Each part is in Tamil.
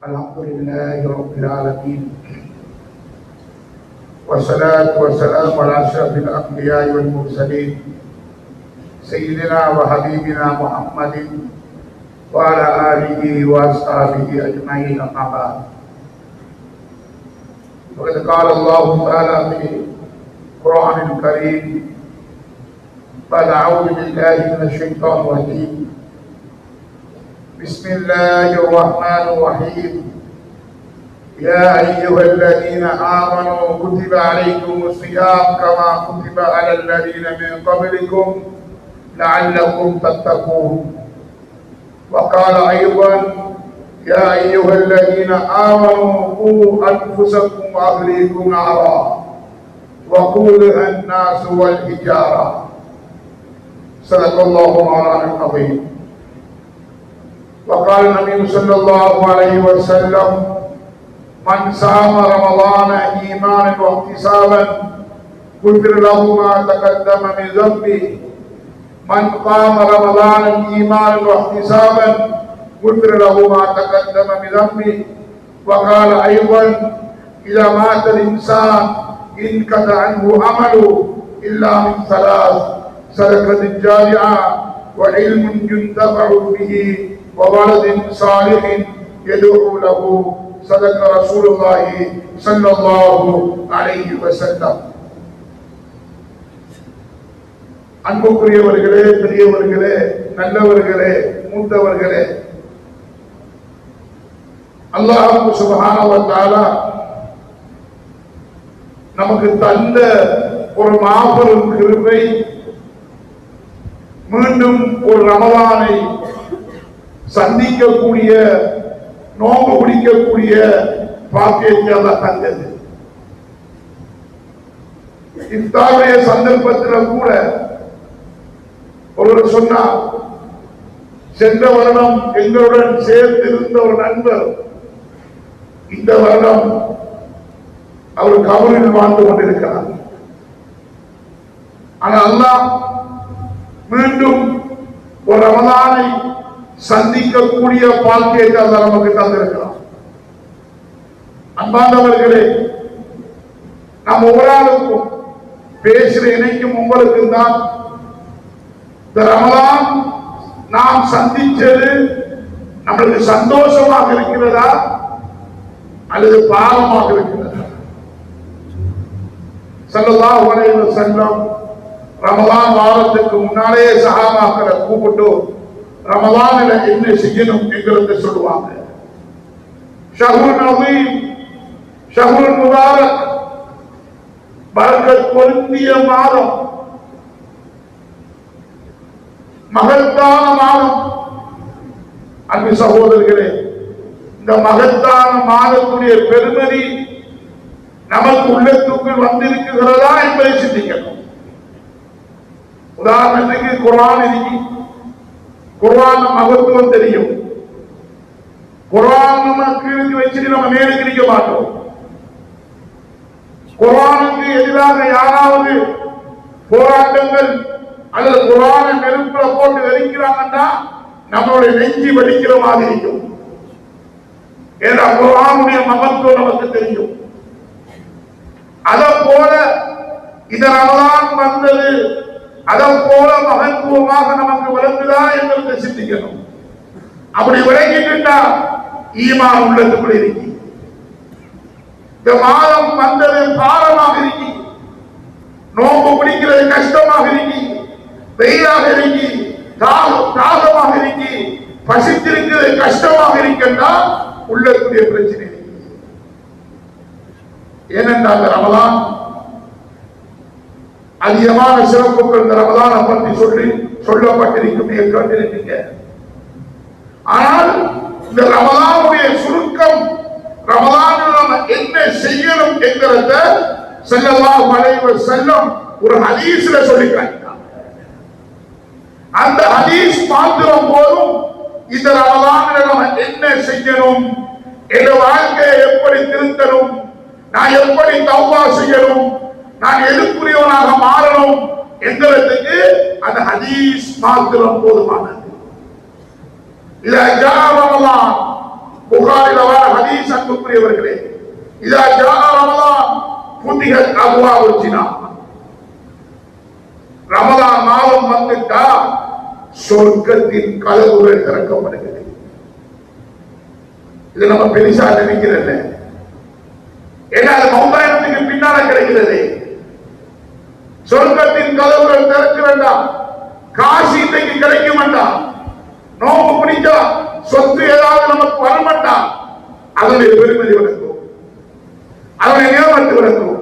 الحمد لله رب العالمين والصلاة والسلام على أشرف الأنبياء والمرسلين سيدنا وحبيبنا محمد وعلى آله وأصحابه أجمعين أما بعد وقد قال الله تعالى في القرآن الكريم بعد أعوذ بالله من الشيطان الرجيم بسم الله الرحمن الرحيم يا أيها الذين آمنوا كتب عليكم الصيام كما كتب على الذين من قبلكم لعلكم تتقون وقال أيضا يا أيها الذين آمنوا قوا أنفسكم وأهليكم نارا وقودها الناس والحجارة صدق الله مولانا العظيم وقال النبي صلى الله عليه وسلم من صام رمضان إيمانا واحتسابا غفر له ما تقدم من ذنبه من قام رمضان إيمانا واحتسابا غفر له ما تقدم من ذنبه وقال أيضا إذا مات الإنسان انقطع عنه عمله إلا من ثلاث صدقة جارية وعلم ينتفع به وولد صالح يدعو له صدق رسول الله صلى الله عليه وسلم. அன்புக்குரியவர்களே, பெரியவர்களே, நல்லவர்களே, மூத்தவர்களே, அல்லாஹ் சுப்ஹானஹு வ தஆலா நமக்கு தந்த ஒரு மாபெரும் கிருபை, மீண்டும் ஒரு ரமலானை சந்திக்கக்கூடிய, நோன்பு பிடிக்கக்கூடிய பாக்கியத்தை அல்லாஹ் தந்தது. இஃப்தாருடைய சந்தர்ப்பத்தில் கூட ஒருவர் சொன்னார், சென்ற வருடம் எங்களுடன் சேர்ந்து இருந்த ஒரு நண்பர் இந்த வருடம் அவர் கபரில் வாழ்ந்து கொண்டிருக்கிறார். ஆனால் அல்லாஹ் மீண்டும் ஒரு ரமலானை சந்திக்கக்கூடிய பாக்கியத்தை அல்லாஹ் நமக்கு தந்திருக்கிறார். அன்பானவர்களே, நாம் ஒவ்வொருக்கும் பேசுற இணைக்கும் உங்களுக்கு தான் இந்த ரமலான் நாம் சந்திச்சது நம்மளுக்கு சந்தோஷமாக இருக்கிறதா அல்லது பாவமாக இருக்கிறதா? ஸல்லல்லாஹு அலைஹி வஸல்லம் ரமலான் வாரத்துக்கு முன்னாலே சஹாபாக்களை கூப்பிட்டு ரமலான்ல என்ன செய்யணும் எங்களுக்கு சொல்லுவாங்க. ஷஹ்ருன் அஸீம், ஷஹ்ருன் முபாரக், பரக்கத் பொருந்திய மாதம், மகத்தான மாதம். அன்பு சகோதரர்களே, இந்த மகத்தான மாதத்துடைய பெருமதி நமக்கு உள்ளத்துக்குள் வந்திருக்கிறதா என்பதை சிந்திக்கணும். உதாரணத்துக்கு குர்ஆன் இருக்கு, குர்ஆன் மகத்துவம் தெரியும். குர்ஆன் நமக்கு வச்சுட்டு நம்ம மேலுக்கு நிற்க மாட்டோம். குர்ஆனுக்கு எதிராக யாராவது போராட்டங்கள் அல்லது குர்ஆனை நெருப்புல போட்டு வெடிக்கிறாங்கன்னா நம்மளுடைய நெஞ்சி வெடிக்கிற மாதிரி இருக்கும். ஏன்னா குர்ஆனுடைய மகத்துவம் நமக்கு தெரியும். அதை போல இந்த ரமலான் வந்தது, அதை போல மகத்துவமாக நமக்கு விளங்குதா என்பதை சிந்திக்கணும். அப்படி விளங்கிட்டா ஈமான் உள்ளத்துக்குள்ள இருக்கு. இந்த மாதம் வந்தது பாரமாக இருக்கு, நோன்பு பிடிக்கிறது கஷ்டமாக இருக்கு, வெயிலாக இருக்கு, தாகமாக இருக்கு, பசித்திருக்கிறது கஷ்டமாக இருக்கின்றா உள்ளத்துடைய பிரச்சனை இருக்கு. ஏனென்றால் ரமலான் அதிகமான சிறப்புகள் இந்த ரமலானை பற்றி சொல்லப்பட்டிருக்கும் கேட்டிருக்கீங்க. ஆனால் இந்த ரமலானுடைய சுருக்கம், ரமலானில் நம்ம என்ன செய்யணும் என்கிறத ஸல்லல்லாஹு அலைஹி வஸல்லம் ஒரு ஹதீஸ்ல சொல்லிக்கிறாங்க. அந்த ஹதீஸ் மாத்திரம் போதும் இந்த ரமலானில் நம்ம என்ன செய்யணும், என் வாழ்க்கையை எப்படி திருத்தணும், நான் எப்படி தௌபா செய்யணும், நான் எதுக்குரியவனாக மாறணும் என்கிறதுக்கு அந்த ஹதீஸ் மாத்திரம் போதுமானது. إذا جاء رمضان புகாரில வர அன்புக்குரியவர்களே, இதா ஜா ரமலான் புதிகத் அப்வாபுல் ஜினான். ரமலான் மாதம் வந்துட்டா சொர்க்கத்தின் கதவுகள் திறக்கப்படுகிறது. இது நம்ம பெரிசா நினைக்கிறது, ஏன்னா அது மௌதாயத்துக்கு பின்னால கிடைக்கிறது. சொர்க்கத்தின் கதவுகள் திறக்க வேண்டாம், காசு இன்றைக்கு கிடைக்க வேண்டாம், நோம்பு பிடிச்சா சொத்து ஏதாவது நமக்கு வர மாட்டான், அதனுடைய பெருமதி விளக்கும், அதனுடைய நியமத்து விளக்கும்.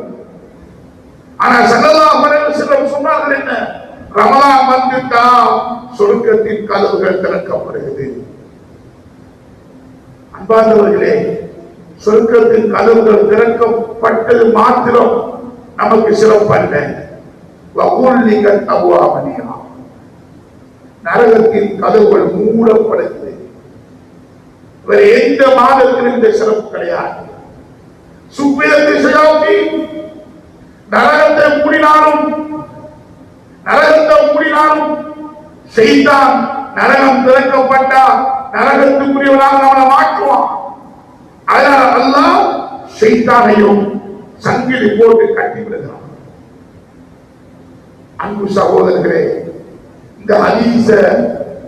ஆனா ஸல்லல்லாஹு அலைஹி வஸல்லம் சொன்னார்கள் என்ன, ரமலான் வந்துட்டா சொர்க்கத்தின் கதவுகள் திறக்கப்படுகிறது. அன்பார்ந்தவர்களே, சொர்க்கத்தின் கதவுகள் திறக்கப்பட்டது மாத்திரம் நமக்கு சிறப்பல்ல, நரகத்தின் கதவுகள் மூடப்படுகிறது. வேற எந்த மாதத்திலும் இந்த சிறப்பு கிடையாது. சுப்பிரத்தை செய்யாட்டி நரகத்தை மூடினாலும் செய்தான் நரகம் திறக்கப்பட்டா நரகத்துக்குரியவனாக நம்மளை மாற்றுவான். அதனால் அல்லாஹ் ஷைத்தானையும் சங்கிலி போட்டு கட்டி விடுகிறான். அன்பு சகோதரர்களே, இந்த ஹதீஸ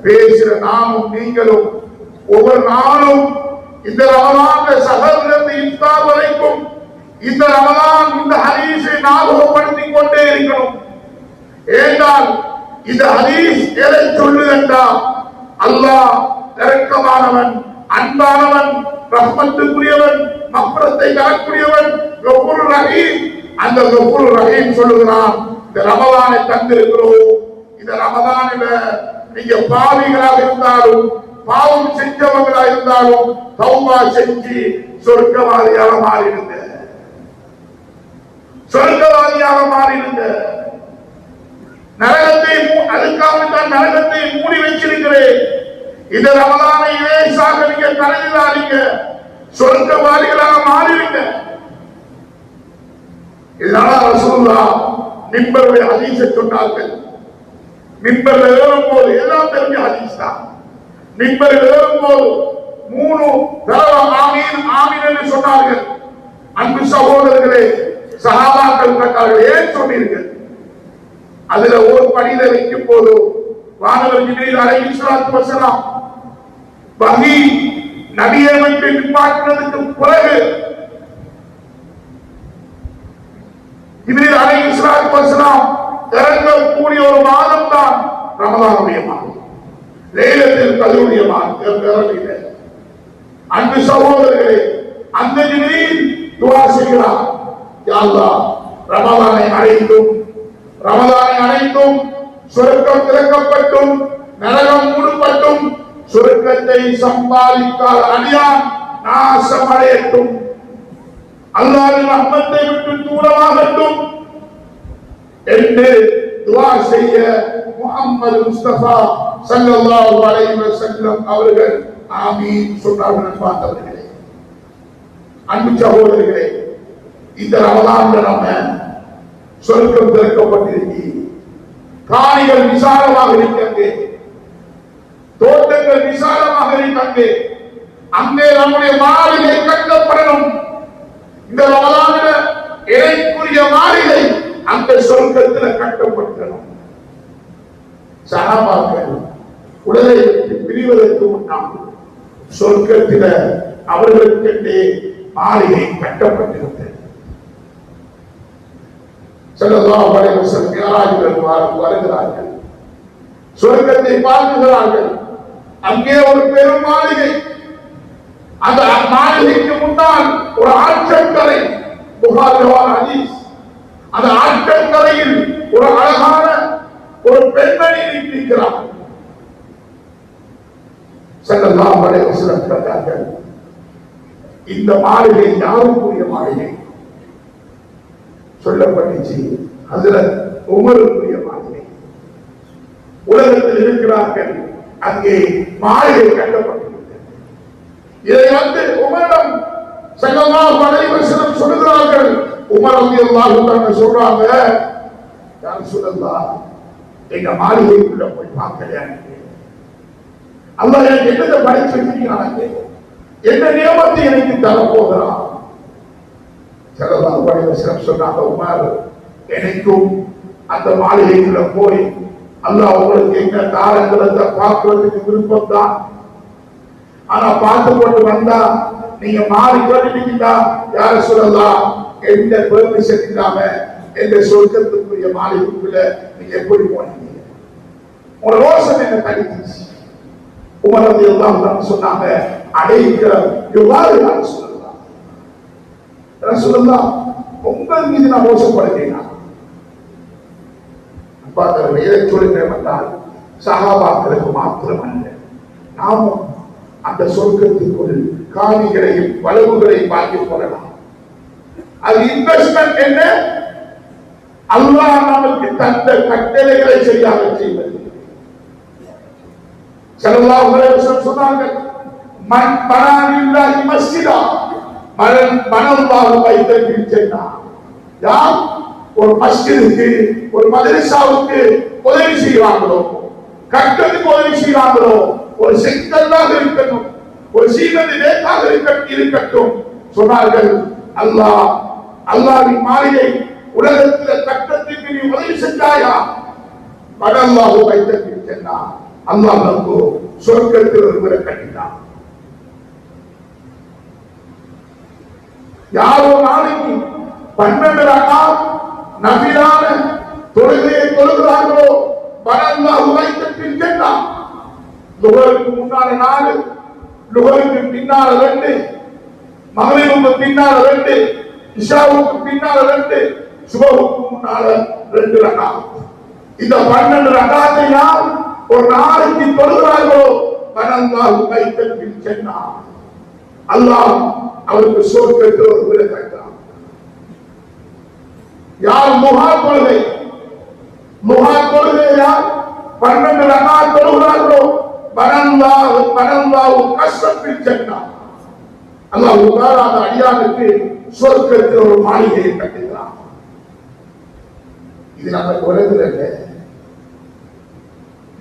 பேசுற நாமும் நீங்களும் ஒவ்வொரு நாளும் இந்த ரமலான் சஹரிலிருந்து இஃப்தார் வரைக்கும் இந்த ரமலான் இந்த ஹதீஸை ஞாபகப்படுத்திக் கொண்டே இருக்கணும். ஏனென்றால் இந்த ஹதீஸ் எதை சொல்லுகின்றால், அல்லாஹ் இரக்கமானவன், அன்பானவன், ரஹ்மத்துக்குரியவன், மஃபிரத்தை தரக்கூடியவன், கஃபூர் ரஹீம். அந்த கஃபூர் ரஹீம் சொல்லுகிறான், இந்த ரமலானை தந்திருக்கிறோம், இந்த ரமலானில நீங்க பாவிகளாக இருந்தாலும் பாவம் செஞ்சவங்களா இருந்தாலும் தௌபா செஞ்சு சொர்க்கவாதியாக மாறிடுங்க, சொர்க்கவாதியாக மாறிடுங்க. நரகத்தை அதுக்காக தான் நரகத்தை மூடி வச்சிருக்கிறேன். இந்த ரமலானை லேசாக நீங்க கருதிடாதீங்க, சொர்க்கவாதிகளாக மாறிடுங்க. இதனால ரசூலுல்லாஹ் மிம்பருடைய ஹதீஸை சொன்னார்கள். மிம்பர்ல ஏறும்போது எல்லாம் தெரிஞ்ச ஹதீஸ் தான். மிம்பரில் ஏறும்போது 3 தடவை ஆமீன் ஆமீன் என்று சொன்னார்கள். அன்பு சகோதரர்களே, சஹாபாக்கள் கேட்டார்கள், ஏன் சொன்னீர்கள்? அதுல ஒரு படியில வைக்கும் போது வானவர் ஜிப்ரீல் அலைஹிஸ்ஸலாத்து வஸலாம் வஹி நபியை விட்டு நிப்பாட்டினதுக்கு பிறகு ஜிப்ரீல் அலைஹிஸ்ஸலாத்து வஸலாம் இறங்கக்கூடிய ஒரு மாதம் தான் ரமலானுடைய மாதம், லைலத்துல் கத்ருடைய மாதம். அன்பு சகோதரர்களே, அந்த ஜிப்ரீல் துஆ செய்கிறார், யா அல்லாஹ் ரமலானை அடைந்தும் சொர்க்கம் திறக்கப்பட்டும் நரகம் மூடப்பட்டும் சொர்க்கத்தை சம்பாதிக்காத அடியான் நாசம் அடையட்டும், அல்லாஹ்வின் ரஹ்மத்தை விட்டு தூரமாகட்டும் என்று துஆ செய்ய முஹம்மது முஸ்தபா ஸல்லல்லாஹு அலைஹி வஸல்லம் அவர்கள் ஆமீன் சொன்னார்கள். பார்த்தவர்களே, அன்பு சகோதரர்களே, இந்த ரமலான்ல நம்ம சொர்க்கம் திறக்கப்பட்டிருக்கு, காணிகள் விசாலமாக இருக்கிறது, தோட்டங்கள் விசாலமாக இருக்கிறது, அங்கே நம்முடைய மாளிகை கட்டப்படணும். இந்த ரமலான்ல இறைக்குரிய மாளிகை அந்த சொர்க்கத்தில் கட்டப்பட்டணும். சஹாபாக்கள் உலகை விட்டு பிரிவதற்கு முன்னால் சொர்க்கத்தில் அவர்களுக்கென்றே மாளிகை கட்டப்பட்டிருந்தது. ஸல்லல்லாஹு அலைஹி வஸல்லம் மிஅராஜில் வருகிறார்கள், சொர்க்கத்தை பார்க்கிறார்கள். அங்கே ஒரு பெரும் மாளிகை, அந்த மாளிகைக்கு முன்னால் ஒரு ஆற்றங்கரை, புகாரில் ஹதீஸ், அந்த ஆற்றங்கரையில் ஒரு அழகான ஒரு பெண்மணி இருக்கிறார். ஸல்லல்லாஹு அலைஹி வஸல்லம் கேட்டார்கள், இந்த மாளிகை யாருக்குரிய மாளிகை? சொல்லப்பட்டுச்சு, ஹஜ்ரத் உமருக்குரிய மாளிகை. உலகத்தில் இருக்கிறார்கள், அங்கே மாளிகை கட்டப்பட்டிருக்கிறது. இதை வந்து உமரிடம் ஸல்லல்லாஹு அலைஹி வஸல்லம் சொல்கிறார்கள். உமர் ரலியல்லாஹு அன்ஹு சொல்றாங்க, யா ரசூலல்லாஹ், எங்க மாளிகைக்குள்ள போய் பார்க்கலையா? அல்லாஹ் எனக்கு என்னத்தை படைச்சு வச்சிருக்காங்க? என்ன நியமத்தை எனக்கு தரப்போகிறான். சொன்னாங்க, உமர் எனக்கும் அந்த மாளிகைக்குள்ள போய் அல்லாஹ் உங்களுக்கு எங்க தாரங்களை பார்க்கறதுக்கு விருப்பம் தான். ஆனா பார்த்து கொண்டு வந்தா நீங்க மாறி கேட்டுட்டீங்களா, யார சொல்லலாம், எந்த பெர்மிஷன் இல்லாம எந்த சொர்க்கத்துக்குரிய மாளிகைக்குள்ள நீங்க எப்படி போனீங்க? உங்க ரோஷன் என்ன கடிச்சு? உமர் ரலியல்லாஹு அன்ஹு சொன்னாங்க, அடைக்க எவ்வாறு நான் சொல்லலாம், ரசூலுல்லாஹ் உங்கள் மீது நான் ரோஷப்படுகிறேன். எதை சொல்லுகிறேன் என்றால் சஹாபாக்களுக்கு மாத்திரமல்ல, நாமும் அந்த சொர்க்கத்திற்குள் காணிகளையும் வளவுகளையும் வாங்கிக் கொள்ளலாம். அது இன்வெஸ்ட்மெண்ட் என்ன? அல்லாஹ் நமக்கு தந்த கட்டளைகளை சரியாக செய்வது. ஸல்லல்லாஹு அலைஹி வஸல்லம் சொன்னார்கள், மன் பனா லில்லாஹி மஸ்ஜிதா பனல்லாஹு பைத்தன் ஃபில் ஜன்னah. யார் ஒரு மஸ்ஜிதுக்கு ஒரு மதரசாவுக்கு உதவி செய்வாங்களோ, கட்டத்துக்கு உதவி செய்வாங்களோ, ஒரு செங்கல்லாக இருக்கட்டும், ஒரு சீமெண்ட் ரேக்காக இருக்கட்டும், சொன்னார்கள் அல்லாஹ்வின் மாளிகை உலகத்தில் கட்டத்துக்கு நீ உதவி செஞ்சாயா, பனல்லாஹு பைத்தன் ஃபில் ஜன்னah, அல்லாஹ் நமக்கு சொர்க்கத்தில் ஒரு வீடு கட்டினான். யாரோ நாளைக்கு 12 ரகாத் நபிலான தொழுகையை தொழுகிறார்களோ, பனல்லாஹு பைத்தன் ஃபில் ஜன்னah, லுஹருக்கு முன்னால 4, லுஹருக்கு பின்னால 2, மக்ரிபுக்கு பின்னால 2, இஷாவுக்கு பின்னால 2, சுபஹுக்கு முன்னால 2 ரகாத். இந்த 12 ரகாத்தை யார் ஒரு நாளைக்கு தொழுகிறார்களோ, பனல்லாஹு பைத்தன் ஃபில் ஜன்னah, அல்லாஹ் அவருக்கு சொர்க்கத்தில் ஒரு வீடு கட்டுறான். யார் முஹா தொழுகை யார் 12 ரகாத் தொழுகிறார்களோ, பனல்லாஹு கஸ்ஸம் ஃபில் ஜன்னah, அல்லாஹ் அந்த அடியானுக்கு சொர்க்கத்தில் ஒரு மாளிகையை கட்டுகிறான். இது நம்ம உலகத்தில் இல்லை.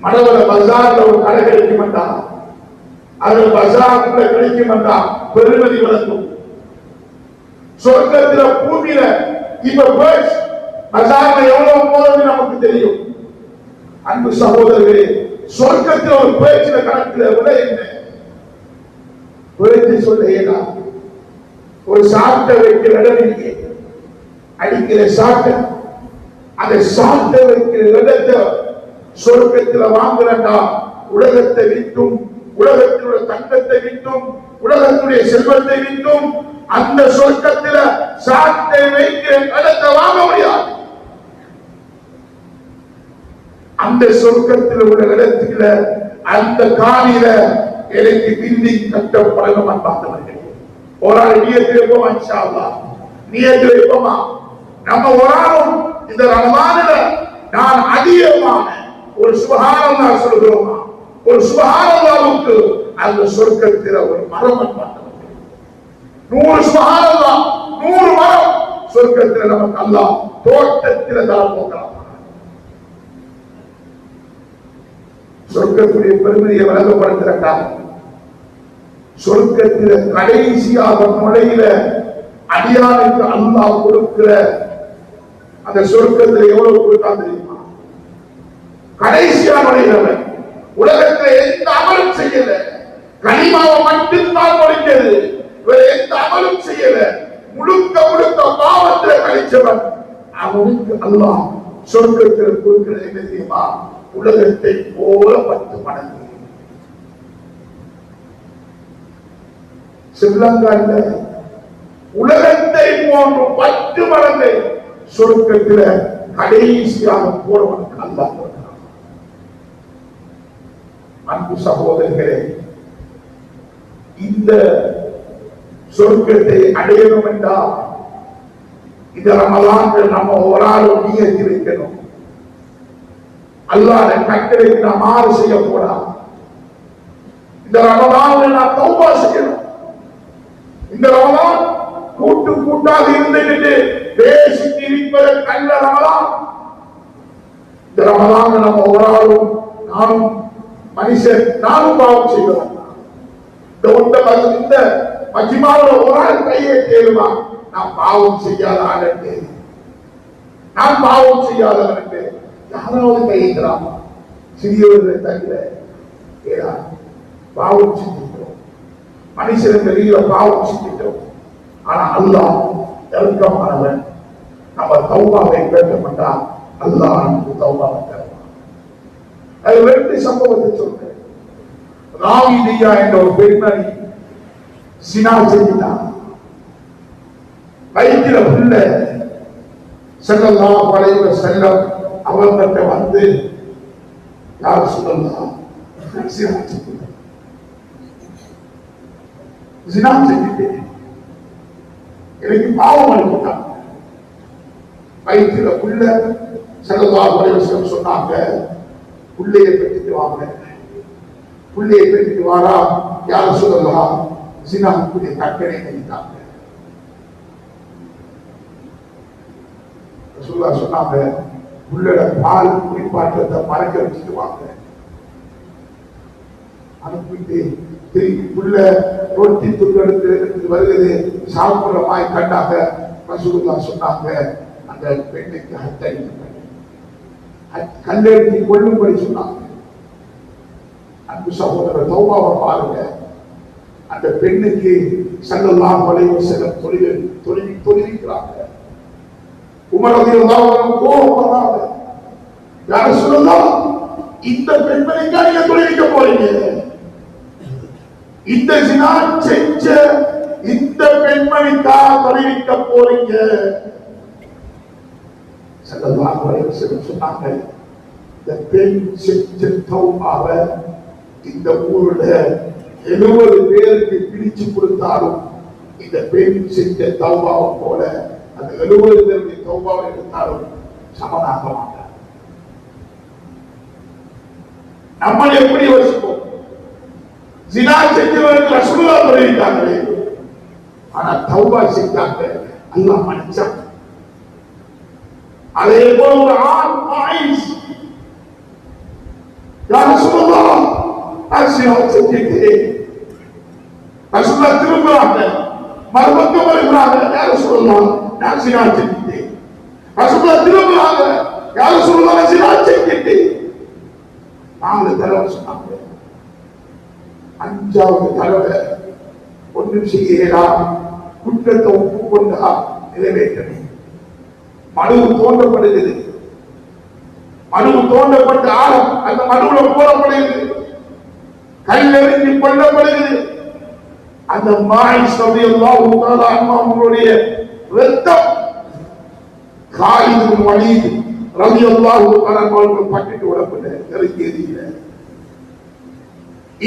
மடவர பஜார்ல ஒரு கடை கிடைக்கும் என்றால், அது பஜார்ல கிடைக்கும் என்றால் பெருமதி வளர்க்கும். சொர்க்கத்துல பூமியில இப்ப பஜார்ல எவ்வளவு போறது நமக்கு தெரியும். அன்பு சகோதரர்களே, சொர்க்கத்தில் ஒரு பேச்சில கணக்கில் விட என்ன பேச்சு சொல்ல ஏதா ஒரு சாட்டை வைக்கிற இடம் இங்கே அடிக்கிற சாட்டை, அந்த சாட்டை வைக்கிற இடத்தை சொர்க்கத்தில் வாங்குறா, உலகத்தை விட்டும், உலகத்தினுடைய தங்கத்தை விட்டும், உலகத்துடைய செல்வத்தை விட்டும் அந்த சொர்க்கத்தில் சாட்டை வைக்கிற இடத்தை வாங்க முடியாது. அந்த சொர்க்கத்தில் உள்ள இடத்துல அந்த காணியில எனக்கு பில்டிங் கட்டப்படணும் பார்த்தவர்கள் ஒரு ஆள் நியத்து வைப்போமா? இன்ஷா அல்லாஹ் நியத்து வைப்போமா? நம்ம ஒரு ஆளும் இந்த ரமதானில நான் அதிகமான ஒரு சுப்ஹானல்லாஹ் சொல்கிறோமா? ஒரு சுப்ஹானல்லாஹ்வுக்கு அந்த சொர்க்கத்தில் ஒரு மரம் பார்த்தவர்கள் 100 சுப்ஹானல்லாஹ் 100 மரம் சொர்க்கத்தில் நமக்கு அல்லாஹ் தோட்டத்தில் தர போகிறான். சொர்க்கத்துடைய பெருமையை வழங்கப்படுத்திருக்காங்க. சொர்க்கத்தில் கடைசியாக நுழையில அடியானுக்கு அல்லாஹ் கொடுக்கிற அந்த சொர்க்கத்தில் எவ்வளவு கொடுத்தா தெரியுமா? கடைசியா நுழைகிறவன் உலகத்தில் எந்த அமலும் செய்யல, கனிமாவை மட்டும்தான் முடிக்கிறது, வேற எந்த அமலும் செய்யல, முழுக்க பாவத்தில் கழிச்சவன், அவனுக்கு அல்லாஹ் சொர்க்கத்தில் கொடுக்கிறது என்ன தெரியுமா? உலகத்தை போல 10 மடங்கு. ஸ்ரீலங்காவில் உலகத்தை போன்று 10 மடங்கு சொர்க்கத்தில் கடைசியாக போறவனுக்கு அல்லாஹ் கொடுக்கிறான். அன்பு சகோதரர்களே, இந்த சொர்க்கத்தை அடையணும் என்றால் இந்த ரமலான்கள் நம்ம ஒரு ஆளும் நியத்து வைக்கணும். அல்லாஹ்வுடைய கட்டளைக்கு நாம் மாறு செய்ய கூடாது. இந்த ரமலானில் நாம் தௌபா செய்யணும். இந்த ரமலான் கூட்டாக இருந்துட்டு பேசி திரிப்பது நல்ல ரமலான். இந்த ரமலான் நம்ம ஒரு ஆளும் நானும் மனுஷன் நானும் பாவம் செய்கிறோம். இந்த இந்த மஜ்மாவுல ஒரு ஆள் கையை தேடுவா, நான் பாவம் செய்யாத ஆளுக்கு, நான் பாவம் செய்யாதவனுக்கு யாராவது கையிடலாம். சிறியவர்களை தவிர ஏதா பாவம் செஞ்சிட்டோம், மனுஷன் வெளியில பாவம் செஞ்சிட்டோம். ஆனா அல்லாஹ் இறக்கமானவன். நம்ம தௌபாவை கேட்கப்பட்டா அல்லாஹ் நமக்கு தௌபாவை தருவான். அது 2 சம்பவத்தை சொல்றேன். ராவிதியா என்ற ஒரு பெண்மணி சினா செஞ்சிட்டான். வயிற்றில உள்ள ஸல்லல்லாஹு அலைஹி வஸல்லம் அவர்கிட்ட வந்து, யா ரசூலல்லாஹ், சினா செஞ்சிட்டேன், எனக்கு பாவம் அனுப்பிட்டாங்க. வயிற்றில உள்ள ஸல்லல்லாஹு அலைஹி வஸல்லம் சொன்னாங்க, புள்ளையை பெற்றுட்டு வாங்க. புள்ளையை பெற்றுட்டு வாரா, யா ரசூலல்லாஹ், சினாவுக்குரிய தண்டனை நினைத்தாங்க. ரசூலுல்லாஹ் சொன்னாங்க, புள்ளோட பால் குடிப்பாற்றத்தை மறக்க வச்சுட்டு வாங்க. அனுப்பிட்டு திருப்பி புள்ள ரொட்டி துண்டு வருகிறது, சாப்பிடுற மாதிரி கண்டாங்க. ரசூலுல்லாஹ் சொன்னாங்க, அந்த பெண்ணுக்கு கல்லெடுத்து கொள்ளும்படி சொன்னாங்க. அன்பு சகோதரர், தௌபாவை பாருங்க. அந்த பெண்ணுக்கு ஸல்லல்லாஹு அலைஹி வஸல்லம் தொழுவிக்கிறாங்க. உமர் ரலியல்லாஹு அன்ஹு கோபப்படுறாங்க, யா ரசூலல்லாஹ், இந்த பெண்மணிக்கா நீங்க தொழுவிக்க போறீங்க? இந்த ஜினா செஞ்ச இந்த பெண்மணிக்கா தொழுவிக்க போறீங்க? ஸல்லல்லாஹு அலைஹி வஸல்லம் சொன்னாங்க, இந்த பெண் செஞ்ச தௌபாவை இந்த ஊர்ல 70 பேருக்கு பிரிச்சு கொடுத்தாலும் இந்த பெண் செஞ்ச தௌபாவை போல அந்த 70 பேருடைய தௌபாவை எடுத்தாலும் சமனாக மாட்டார். நம்ம எப்படி யோசிப்போம்? ஜினா செஞ்சவர்கள் ரசூலுல்லாஹ் சொல்லியிருக்காங்களே, ஆனா தௌபா செஞ்சாங்க, அல்லாஹ் மன்னிச்சான். அதே போல ஒரு ஆண் ஆயிஷ், யா ரசூலுல்லாஹ், அசியா செஞ்சிட்டேன். ரசூலுல்லாஹ் திரும்புறாங்க, மறுபக்கம் வருகிறாங்க, யா ரசூலுல்லாஹ், நான் சினா செஞ்சிட்டேன். ரசூலுல்லாஹ் திரும்புறாங்க, யா ரசூலுல்லாஹ், நான் சினா செஞ்சிட்டேன். 4 தடவை சொன்னாங்க. 5வது தடவை ஒன்றும் செய்யலாம், குற்றத்தை ஒப்புக்கொண்டா நிறைவேற்றணும். மனு தோன்றப்படுகிறது. மனு தோன்றப்பட்ட ஆழம் அந்த மனுவுல போடப்படுகிறது. கல்லெறிஞ்சு கொல்லப்படுகிறது. அந்த மாயிஷ் ரலியல்லாஹு தஆலா அன்ஹு அவர்களுடைய இரத்தம் காலித் பின் வலீத் ரலியல்லாஹு தஆலா அவர்கள் பட்டிட்டு விடப்பட்ட நெருங்கியதில்ல.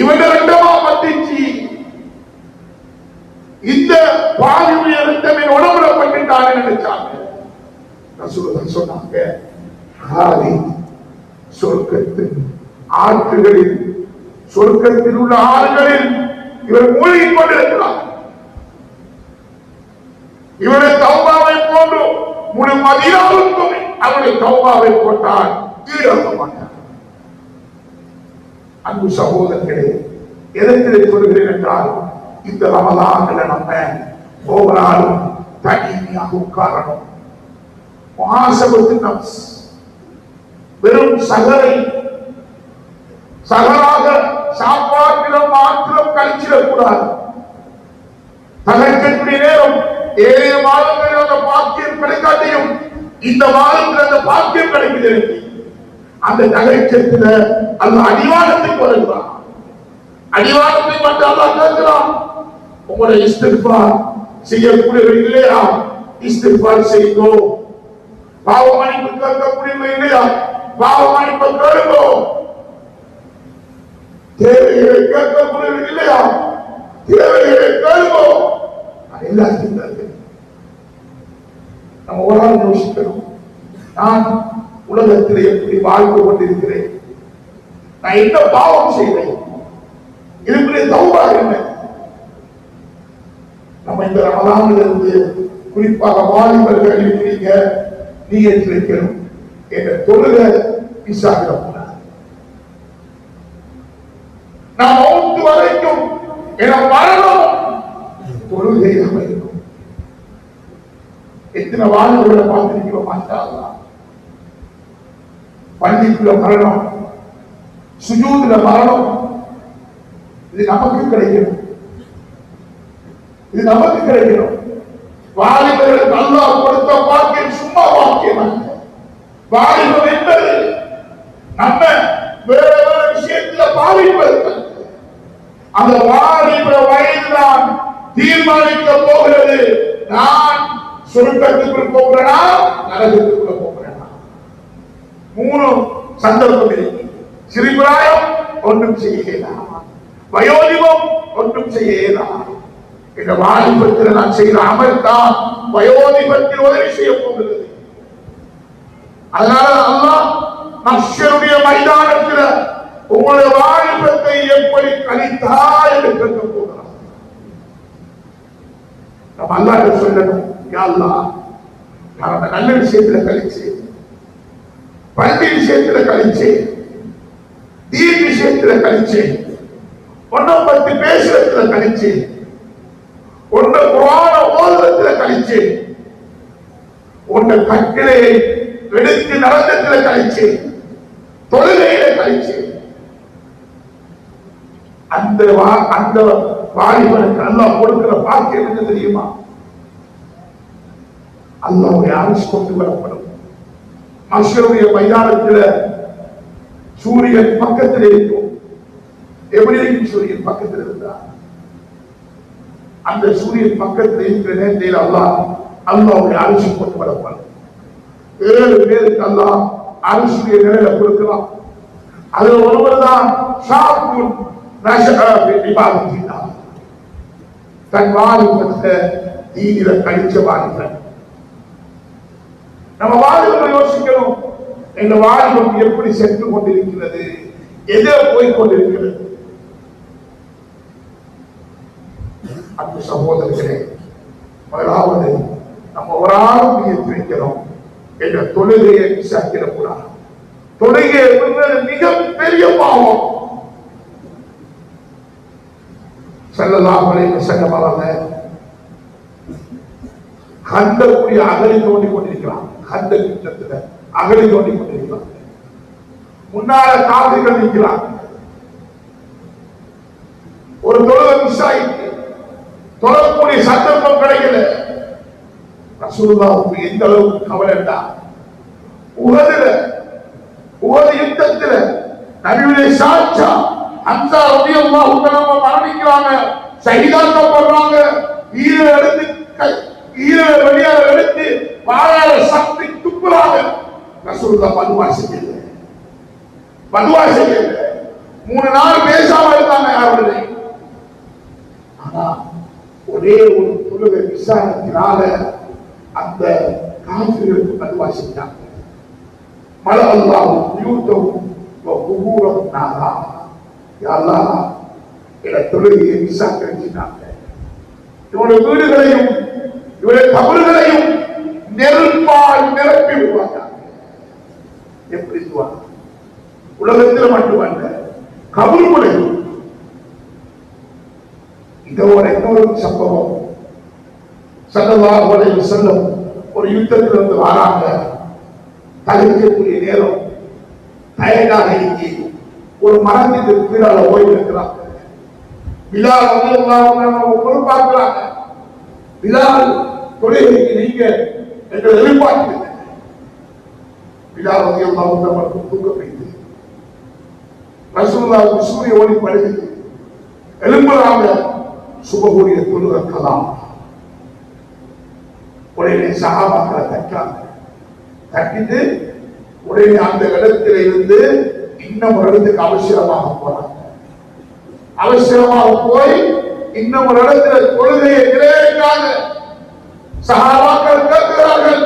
இவங்க 2 பத்திச்சு. இந்த பாவியுடைய இரத்தமே உடம்புல பட்டுட்டான்னு நினைச்சாங்க. ரசூலுல்லாஹ் சொன்னாங்க, காலித் சொர்க்கத்தின் ஆற்றுகளில், சொர்க்கத்தில் உள்ள ஆறுகளில் இவர் மூழ்கிக் கொண்டிருக்கிறார். இவருடைய தௌபாவை போன்று முழு மதீனாவுக்கும் அவருடைய தௌபாவை போட்டால் ஈடாக மாட்டார். அன்பு சகோதரர்களே, எதற்கு சொல்கிறேன் என்றால், இந்த ரமலான்ல நம்ம ஒவ்வொரு நாளும் தனியாக உட்காரணும். முஹாசபத்து நஃப்ஸ், வெறும் சகராக சாப்பாட்டிலும் மாத்திரம் கழிச்சிடக்கூடாது. தகச்சக்கூடிய நேரம் 7 மாதங்களில் அந்த பாக்கியம் கிடைக்காட்டியும் இந்த மாதத்தில் அந்த பாக்கியம் கிடைக்கிறது. அந்த நகைச்சத்துல அந்த அடிவாரத்துக்கு வருகிறான். அடிவாரத்தை மட்டும் அல்லாஹ் கேட்கிறான், உங்களுடைய இஸ்திக்பார் செய்யக்கூடியவர் இல்லையா? இஸ்திக்பார் செய்யுங்கோ. பாவ மன்னிப்பு கேட்கக்கூடியவர் இல்லையா? பாவ மன்னிப்பு கேளுங்கோ. தேவைகளை கேட்கக்கூடியவர் இல்லையா? தேவைகளை கேளுங்கோ. எல்லாத்தையும் நம்ம ஒரு நாள் யோசிக்கணும், நான் உலகத்தில் எப்படி வாழ்ந்து கொண்டிருக்கிறேன்? நான் என்ன பாவம் செய்வேன்? இதுக்குரிய தௌபா என்ன? நம்ம இந்த ரமலானிலிருந்து குறிப்பாக வாலிபர்கள் இருக்கிறீங்க, நியத் வைக்கணும். என்ற தொழுகை மிஸ்ஸாகிடக்கூடாது. நான் மௌத்து வரைக்கும் என மரணம் தொழுகையாக இருக்கும். எத்தனை வாழ்வுகளை பார்த்திருக்கிறோம். மாஷாஅல்லாஹ். பள்ளிக்குள்ள மரணம், சுஜூதுல மரணம். இது நமக்கு கிடைக்கணும், இது நமக்கு கிடைக்கணும். வாலிபர்களுக்கு அல்லாஹ் கொடுத்த வாக்கியம் சும்மா வாக்கியம் அல்ல. வாலிபம் என்பது நம்ம வேற வேற விஷயத்துல பாதிப்பது. அந்த வாலிப வயதுதான் தீர்மானிக்க போகிறது, நான் சுருக்கத்துக்குள் போகிறேனா நரகத்துக்குள்ள போகிறேனா. 3 சந்தர்ப்பம் இருக்கு. சிறுபிராயம் ஒன்றும் செய்யலாம், வயோதிபம் ஒன்றும் செய்யலாம். இந்த வாலிபத்தில் நான் செய்கிற அமல் தான் வயோதிபத்தில் உதவி செய்ய போகிறது. அதனால அல்லாஹ் மஹ்ஷருடைய மைதானத்தில் உங்களுடைய வாலிபத்தை எப்படி கழித்தாய் என்று கேட்க போகிறார். நம்ம அல்லாஹ்ட்ட சொல்லணும், யா அல்லாஹ் நான் நல்ல விஷயத்துல கழிச்சேன், பள்ளி விஷயத்துல கழிச்சேன், தீன் விஷயத்துல கழிச்சேன், ஒன்றை பத்தி பேசுறதுல கழிச்சேன், ஒன்றை குர்ஆன ஓதுறதுல கழிச்சேன், ஒன்றை கட்டளையை எடுத்து நடந்ததுல கழிச்சேன், தொழுகையில கழிச்சேன். அந்த வாலிபனுக்கு அல்லாஹ் கொடுக்கிற பாக்கியம் என்ன தெரியுமா? அல்லாஹ்வுடைய அரிசி கொண்டு வரப்படும். மஹ்ஷருடைய மைதானத்தில் சூரியன் பக்கத்தில் இருக்கும். எப்படி இருக்கும்? சூரியன் பக்கத்தில் இருந்தா அந்த சூரியன் பக்கத்தில் இருக்கிற நேரத்தில் அல்லாஹ்வுடைய அரிசி கொண்டு வரப்படும். 7 பேருக்கு அல்லாஹ் அரிசியை நிலையில கொடுக்கலாம். அதுல ஒருவர் தான் தன் வாலிபத்தை தீனில கழிச்ச வாலிபன். நம்ம வாலிபத்தை யோசிக்கணும், இந்த வாலிபம் எப்படி சென்று கொண்டிருக்கிறது, எதிர போய் கொண்டிருக்கிறது. அன்பு சகோதரர்களே, முதலாவது நம்ம ஒரு ஆளும் நியத்து வைக்கிறோம், என்ற தொழுகையை விசாரிக்கக்கூடாது. தொழுகை மிக பெரிய பாவம். ஸல்லல்லாஹு அலைஹி வஸல்லம் அவர்கள் கண்டக்கூடிய அகழி தோண்டி கொண்டிருக்கிறான். கண்ட கிட்டத்துல அகழி தோண்டி கொண்டிருக்கிறான். முன்னால காவிரிகள் நிற்கிறான். ஒரு தொழுகை மிஸ் ஆயிட்டு தொழக்கூடிய சந்தர்ப்பம் கிடைக்கல. ரசூலுல்லாஹ்வுக்கு எந்த அளவுக்கு கவலைண்டா, உஹது யுத்தத்துல நபியுடைய சாட்சா ஹம்ஸா ரலியல்லாஹு தஆலா மரணிக்கிறாங்க, ஷஹீதாக்கப்படுறாங்க. ஈரல வெளியால எடுத்து வாழால சக்தி துப்புறாங்க. ரசூலுல்லாஹ் பதுவா செய்யல. 3 நாள் பேசாம இருந்தாங்க யாருடைய. ஆனா ஒரே ஒரு தொழுகை விசாரத்தினால அந்த காஃபிர்களுக்கு பதுவா செஞ்சாங்க. மல அல்லாஹ் யூதவும் குபூரம் நாரா. யா அல்லாஹ் இந்த தொழுகையை விசாரிச்சிட்டாங்க. இவருடைய வீடுகளையும் இவருடைய கபறுகளையும் நெருப்பால் நிரப்பி விடுவாங்க. எப்படி உலகத்தில் மட்டுமல்ல, கபறுகளையும். இதோட இன்னொரு சம்பவம், ஸல்லல்லாஹு அலைஹி வஸல்லம் ஒரு யுத்தத்தில் இருந்து வராங்க. தலைக்கக்கூடிய நேரம் டயர்டாக இருக்கு. ஒரு மரத்துக்கு கீழால ஓய்வு இருக்கிறாங்க. பிலால் ரலியல்லாஹு அன்ஹு பொறுப்பாக்குறாங்க. பிலால் தொழுகைக்கு நீங்க என்று எதிர்பார்க்கிறீங்க. பிலால் ரலியல்லாஹு அன்ஹு தூக்க போயிட்டு ரசூலுல்லாஹ் சூரிய ஒளி படுகிறது. எழும்புறாங்க. சுபஹுடைய தொழுகை கலாம். உடனே சஹாபாக்களை தட்டாங்க. தட்டிட்டு உடனே அந்த இடத்துல இருந்து இன்னும் ஒரு இடத்துக்கு அவசரமாக போறாங்க. அவசரமாக போய் இன்னும் ஒரு இடத்துல தொழுகையை நிறைவேற்றாங்க. சஹாபாக்கள் கேட்கிறார்கள்,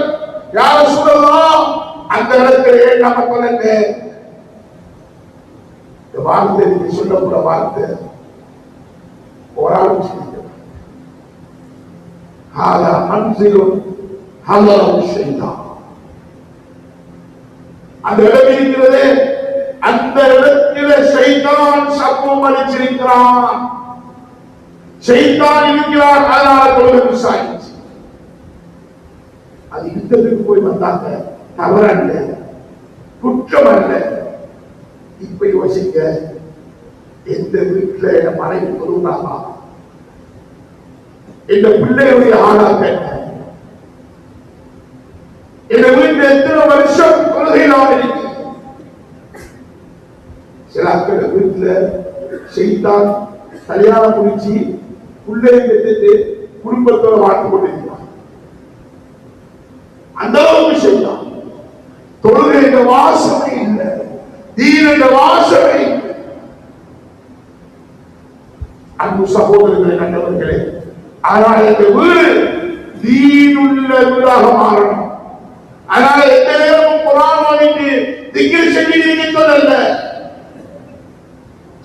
யா ரசூலல்லாஹ் அந்த இடத்துல ஏன் நம்ம கொல்லங்க? இந்த வார்த்தை நீங்க சொல்லக்கூட வார்த்தை ஒரு ஆளும் செய்ய அந்த இடம் இருக்கிறது. அந்த இடத்திலே ஷைத்தான் சப்பம் அளிச்சிருக்கிறான். ஷைத்தான் இருக்கிறார், அதனால தொழுகை மிஸ் ஆயிடுச்சு. அது யுத்தத்துக்கு போய் வந்தாங்க, தவறல்ல, குற்றம் அல்ல. இப்ப யோசிக்க, எந்த வீட்டுல என் மனைவி பொருளாமா, என் பிள்ளையுடைய ஆளாக என் வீட்டில் எத்தனை வருஷம் தொழுகையிலாக இருக்கு. சில வீட்டுல ஷைத்தான் கல்யாணம் முடிச்சு பிள்ளையை பெற்று குடும்பத்தோட வாழ்ந்து கொண்டிருக்கிறார். அந்த அளவுக்கு ஷைத்தான். தொழுகை என்ற வாசனை இல்லை, தீன் என்ற வாசனை. அன்பு சகோதரர்களை கண்டவர்களே, ஆனால் இந்த வீடு தீனுள்ள வீடாக மாறணும். அதனால எந்த நேரமும் குர்ஆன் ஓதிட்டு திக்ர் செஞ்சிட்டு சொல்லல.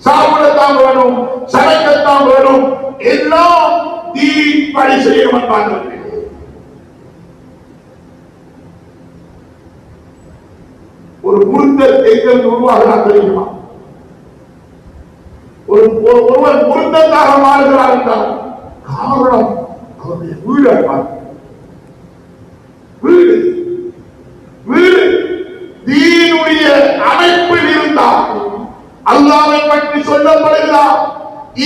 சாப்பிடத்தான் வேணும், சமைக்கத்தான் வேணும், எல்லாம் தீன் படி செய்யணும். பார்க்க ஒரு முருத்தர் எங்களுக்கு உருவாகிறார் தெரியுமா? ஒருவர் முருத்தத்தாக மாறுகிறார் என்றால் காரணம் அவருடைய வீடு. வீடு வீடு தீனுடைய அமைப்பில் இருந்தால், அல்லாஹ்வை பற்றி சொல்லப்படுகிறார்,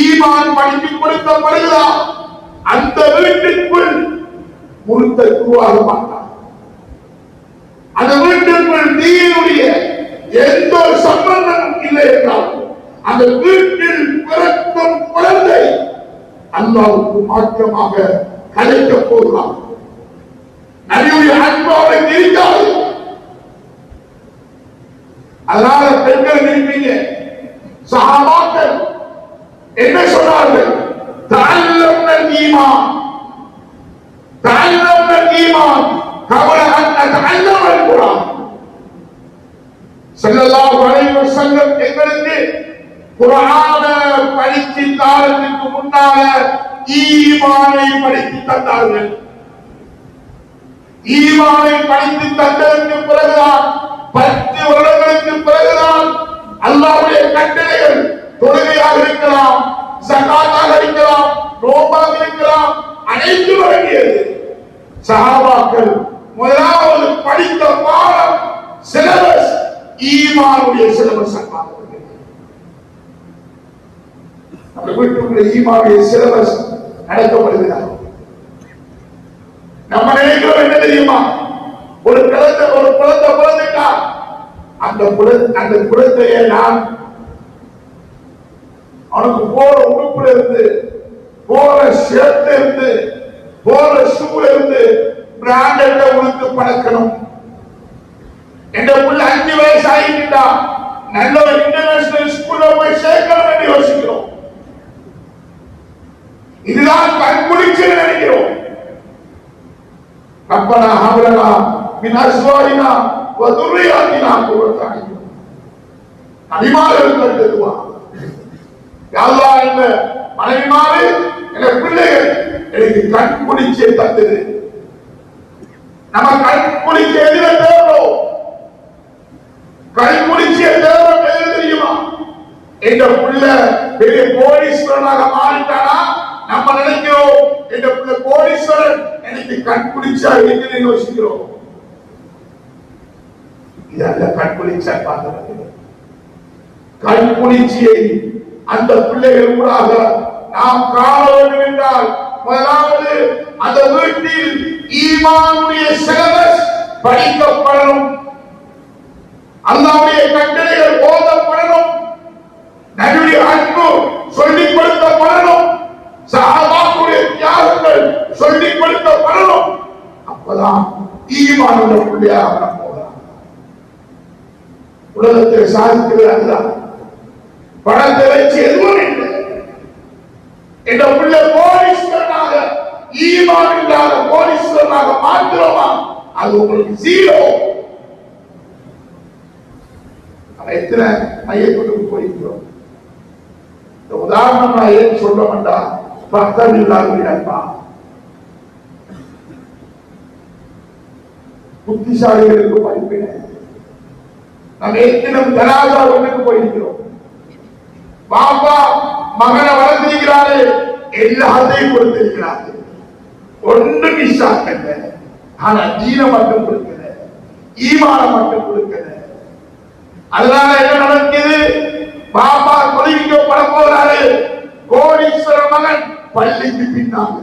ஈமான் படித்துக் கொடுக்கப்படுகிறார், அந்த வீட்டிற்குள் முருத்தர் உருவாக மாட்டார். அந்த வீட்டிற்குள் தீனுடைய எந்த ஒரு சம்பந்தமும் இல்லை என்றால் அந்த வீட்டில் பிறக்கும் குழந்தை அல்லாஹ்வுக்கு மாற்றமாக கலைக்கப் போகிறார். நபியுடைய அன்பு அவரை தெரியாது. அதனால பெண்கள் நினைப்பீங்க, சஹாபாக்கள் என்ன சொன்னார்கள்? தஅல்லம்னல் ஈமான், தஅல்லம்னல் ஈமான் கபல அன் நதஅல்லமல் குர்ஆன். ஸல்லல்லாஹு அலைஹி வஸல்லம் எங்களுக்கு குர்ஆனை படித்து தாரத்துக்கு முன்னால ஈமானை படித்து தந்தார்கள். ஈமானை படித்து தந்ததற்கு பிறகுதான், 10 வருடங்களுக்கு பிறகுதான் அல்லாஹ்வுடைய கட்டளைகள், தொழுகையாக இருக்கலாம், ஸகாத்தாக இருக்கலாம், நோன்பாக இருக்கலாம், அனைத்து வழங்கியது. சஹாபாக்கள் முதலாவது படித்த பாடம் சிலபஸ் ஈமானுடைய சிலபஸ். நம்ம வீட்டுக்குள்ள ஈமானுடைய சிலபஸ் நடத்தப்படுகிறார். நம்ம நினைக்கிறோம் என்ன தெரியுமா? ஒரு குழந்தை பிறந்துட்டா அந்த குழந்தைய நான் அவனுக்கு போற உடுப்புல இருந்து, போற ஷர்ட்ல இருந்து, போற ஷூல இருந்து பிராண்டட்ல உடுத்து பழக்கணும். என்ற புள்ள 5 வயசு ஆகிட்டா நல்ல ஒரு இன்டர்நேஷனல் ஸ்கூல்ல போய் சேர்க்கணும் என்று யோசிக்கிறோம். இதுதான் கண்குளிச்சு நினைக்கிறோம். ரப்பனா ஹப்லனா மின் அஸ்வாரினா வ துர்ரியாத்தினா குர்ரத அய்யுன். நபிமார்கள் கண்டதுவா, யா அல்லாஹ், இந்த மனைவிமாரு என்ற பிள்ளைகள் எனக்கு கண்குளிச்சே தந்தது. நம்ம கண்குளிச்ச எதிர தேவரும், கண்குளிச்ச தேவரும் எது தெரியுமா? என்ற பிள்ளை பெரிய கோடீஸ்வரனாக மாறிட்டானா நம்ம நினைக்கிறோம், என்ற பிள்ளை கோடீஸ்வரன் எனக்கு கண்குளிச்சா இருக்குன்னு யோசிக்கிறோம். இதல்ல கண்குளிச்சா பார்க்கிறது. கண்குளிச்சியை அந்த பிள்ளைகள் ஊடாக நாம் காண வேண்டும் என்றால், முதலாவது அந்த வீட்டில் ஈமானுடைய சிலபஸ் படிக்கப்படணும், அல்லாஹ்வுடைய கட்டளைகள் ஓதப்படணும், நபியுடைய அன்பு சொல்லிக் கொடுக்கப்படணும், சஹாபாக்களுடைய தியாகங்கள் சொல்லிக் கொடுக்கப்படணும். அப்பதான் ஈமானுடைய பிள்ளையாக போகலாம். உலகத்தில் சாதிக்கிறது அதுதான். பணத்தை வச்சு எதுவும் இல்லை. என்ற பிள்ளை கோடீஸ்வரனாக, ஈமான் இல்லாத கோடீஸ்வரனாக மாற்றுவோமா? அது உங்களுக்கு ஜீரோ. எத்தனை மையத்துக்கு போயிருக்கிறோம். இந்த உதாரணம் நான் ஏன் சொல்ல வேண்டாம், பக்தவில்லாதா புத்திசாலிகளுக்கு படிப்பினை. நாம் ஏற்கனவே ஜனாதா வீட்டுக்கு போயிருக்கிறோம். பாப்பா மகனை வளர்த்திருக்கிறாரு, எல்லாத்தையும் கொடுத்திருக்கிறார்கள். ஒன்று மிஸ் ஆக்கல. ஆனா தீன மட்டும் கொடுக்கல, ஈமான மட்டும் கொடுக்கல. அதனால என்ன நடக்குது? பாபா தொழுவிக்கப்பட போறாரு. கோடீஸ்வர மகன் பள்ளிக்கு பின்னாங்க.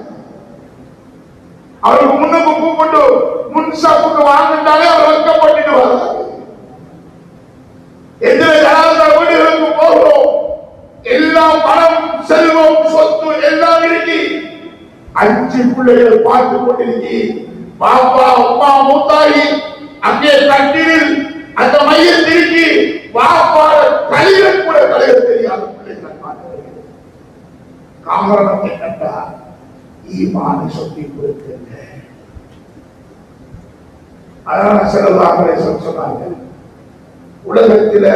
அவருக்கு முன்னுக்கு கூப்பிட்டு முன் சாப்புக்கு வாங்கிட்டாலே அவர் வைக்கப்பட்டு வர்றாரு. எந்த வீடுகளுக்கு போகிறோம், எல்லாம் பணம், செல்வம், சொத்து எல்லாம் இருக்கு. 5 பிள்ளைகள் பார்த்து கொண்டிருக்கி. பாப்பா அம்மா மூத்தாயி அங்கே கட்டில் அந்த மையத்திற்கு பாப்பாட கலிகள் கூட கலைய தெரியாத பிள்ளைகள் பார்க்கிறது. காரணம் என்னட்டா ஈமான சொல்லி கொடுக்கின்ற. அதனால செல்லதாக சொன்னாங்க, உலகத்தில்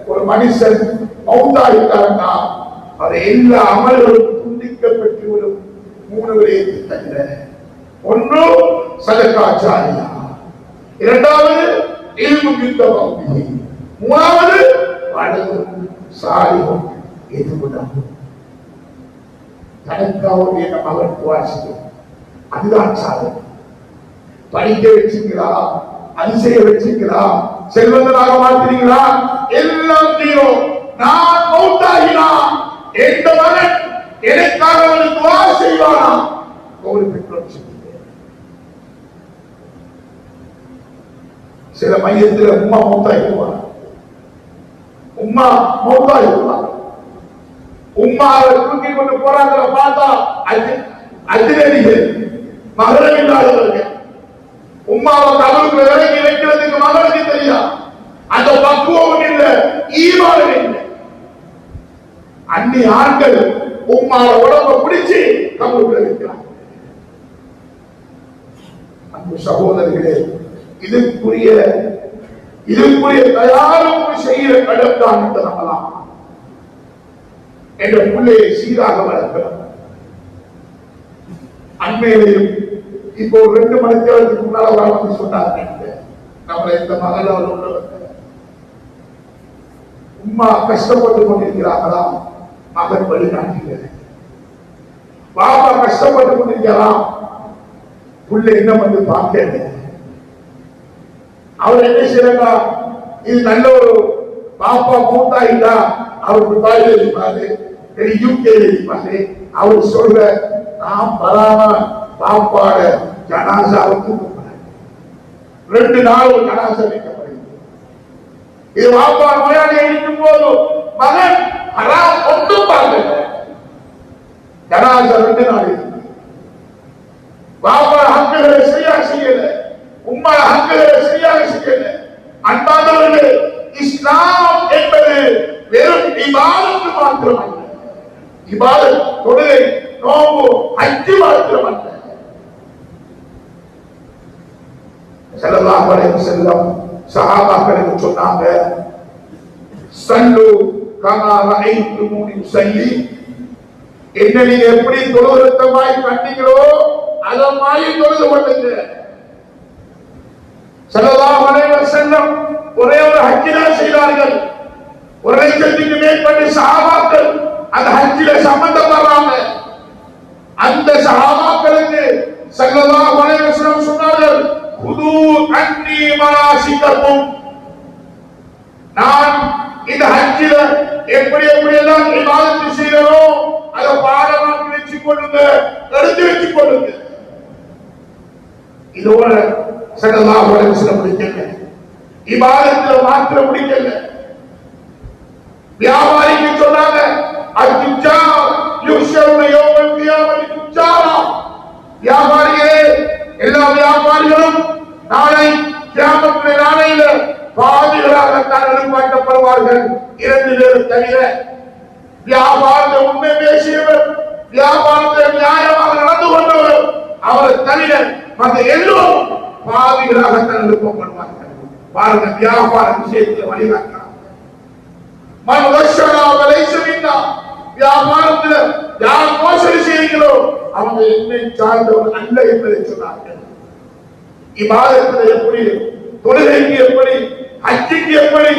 ஒரு மனுஷன் மௌத்தாயிட்டார்னா அவர் எல்லா அமல்களும் துண்டிக்கப்பட்டுவிடும். 3 விடயத்தை தவிர. ஒன்று சதகாச்சாரியா, இரண்டாவது இல்மு யுத்தம், மூணாவது வலது சாலிகம். எதுவுதான் தனக்காவது என்ற மகன் வாசிக்கும், அதுதான் சாதனை. படிக்க வச்சுங்களா, அதிசய வச்சுங்களா, செல்வந்தனாக மாற்றீங்களா, எல்லாம் தீரோ. நான் மௌத்தாகினா எந்த மகன் எனக்காக ஒரு துவா செய்வானா? ஒரு பெற்றோர் சில மையத்தில் உம்மா மௌத்தாகிடுவாங்க. உம்மா மௌத்தாகிடுவாங்க. உம்மாவை தூக்கி கொண்டு போறாங்க. பார்த்தா அஜினரிகள், மகரம் இல்லாதவர்கள். உம்மாவை கவலுக்கு இறங்கி வைக்கிறதுக்கு மகனுக்கு தெரியும். அந்த பக்குவம் இல்லை, ஈமான் இல்லை. அன்னி ஆண்கள் உம்மாவை உடம்ப பிடிச்சு கவலுக்குள்ள வைக்கிறாங்க. அன்பு சகோதரர்களே, இதுக்குரிய தயாரிப்பு செய்கிற கடன் தான் என்று நம்பலாம். என்ற பிள்ளையை சீராக வளர்க்கலாம். அண்மையிலையும் இப்போ 2 மணி நேரத்துக்கு முன்னால வந்து சொன்னாங்க, நம்மளை இந்த மகள் உம்மா கஷ்டப்பட்டு கொண்டிருக்கிறாங்களா, மகன் வழிகாட்டுகிறது. பாப்பா கஷ்டப்பட்டு கொண்டிருக்கலாம், புள்ளை என்ன வந்து பார்க்க. அவர் என்ன செய்யறா, இது நல்ல ஒரு பாப்பா மூத்தாயிட்டா அவருக்கு தாயில இருப்பாரு, யூகேல இருப்பாரு. அவர் சொல்ற நான் பராம பாப்பாட ஜனாசாவுக்கு 2 நாள் ஒரு ஜனாசா வைக்கப்படுகிறது. இது பாப்பா நோயாளி இருக்கும் போது மகன் ஹராம் ஒன்றும் பார்க்கல. ஜனாசா 2 நாள் இருக்கு. பாப்பா ஹக்குகளை சரியா செய்யல, உம்மா ஹக்குகளை சரியாக செய்யல. அன்பானவர்களே, இஸ்லாம் என்பது வெறும் இபாதத்து மாத்திரமல்ல. இபாதத், தொழுகை, நோன்பு, ஹஜ் மாத்திரமல்ல. ஸல்லல்லாஹு அலைஹி வஸல்லம் சஹாபாக்களுக்கு சொன்னாங்க, ஸல்லு கமா ரஅய்துமூனி உஸல்லி. என்ன நீங்க எப்படி தொழுகிறதமாய் கண்டீங்களோ அத மாதிரி தொழுது கொள்ளுங்க. ஸல்லல்லாஹு அலைஹி வஸல்லம் ஒரே ஒரு ஹஜ் தான் செய்தார்கள். 1,00,000க்கு மேற்பட்ட சஹாபாக்கள் அந்த ஹஜ்ஜில சம்பந்தப்படுறாங்க. அந்த சஹாபாக்களுக்கு ஸல்லல்லாஹு அலைஹி வஸல்லம் சொன்னார்கள், குது அன்னி மனாசிகக்கும். நான் இந்த ஹஜ்ஜில எப்படி எல்லாம் இபாதத் செய்யறோ அதை பாடமாக்கி வச்சுக் கொள்ளுங்க, எடுத்து வச்சுக் கொள்ளுங்க. இதோட ஸல்லல்லாஹு அலைஹி வஸல்லம் முடிக்கல, இபாதத்துல மாத்திர முடிக்கல. வியாபாரிக்கு சொன்னாங்க, அத்துஜார் யுஹ்ஷருன யௌமல் கியாமத்தி துஜாரா. வியாபாரிகளே, எல்லா வியாபாரிகளும் நாளை கியாமத் நாளையில பாதிகளாகத்தான் எழுப்பாட்டப்படுவார்கள். 2 பேர் தவிர. வியாபாரத்தை உண்மை பேசியவர், வியாபாரத்தை நியாயமாக நடந்து கொண்டவர், அவரை தவிர மற்ற எல்லோரும் பாதிகளாகத்தான் எழுப்பப்படுவார்கள். பாருங்க, வியாபார விஷயத்தில் வழிகாட்டார். வியாபாரத்தில் யார் மோசடி செய்கிறீர்களோ அவங்க என்னை சார்ந்தவர் அல்ல என்பதை சொன்னார்கள். இபாதத்தில் எப்படி, தொழுகைக்கு எப்படி, ஹஜ்ஜுக்கு எப்படி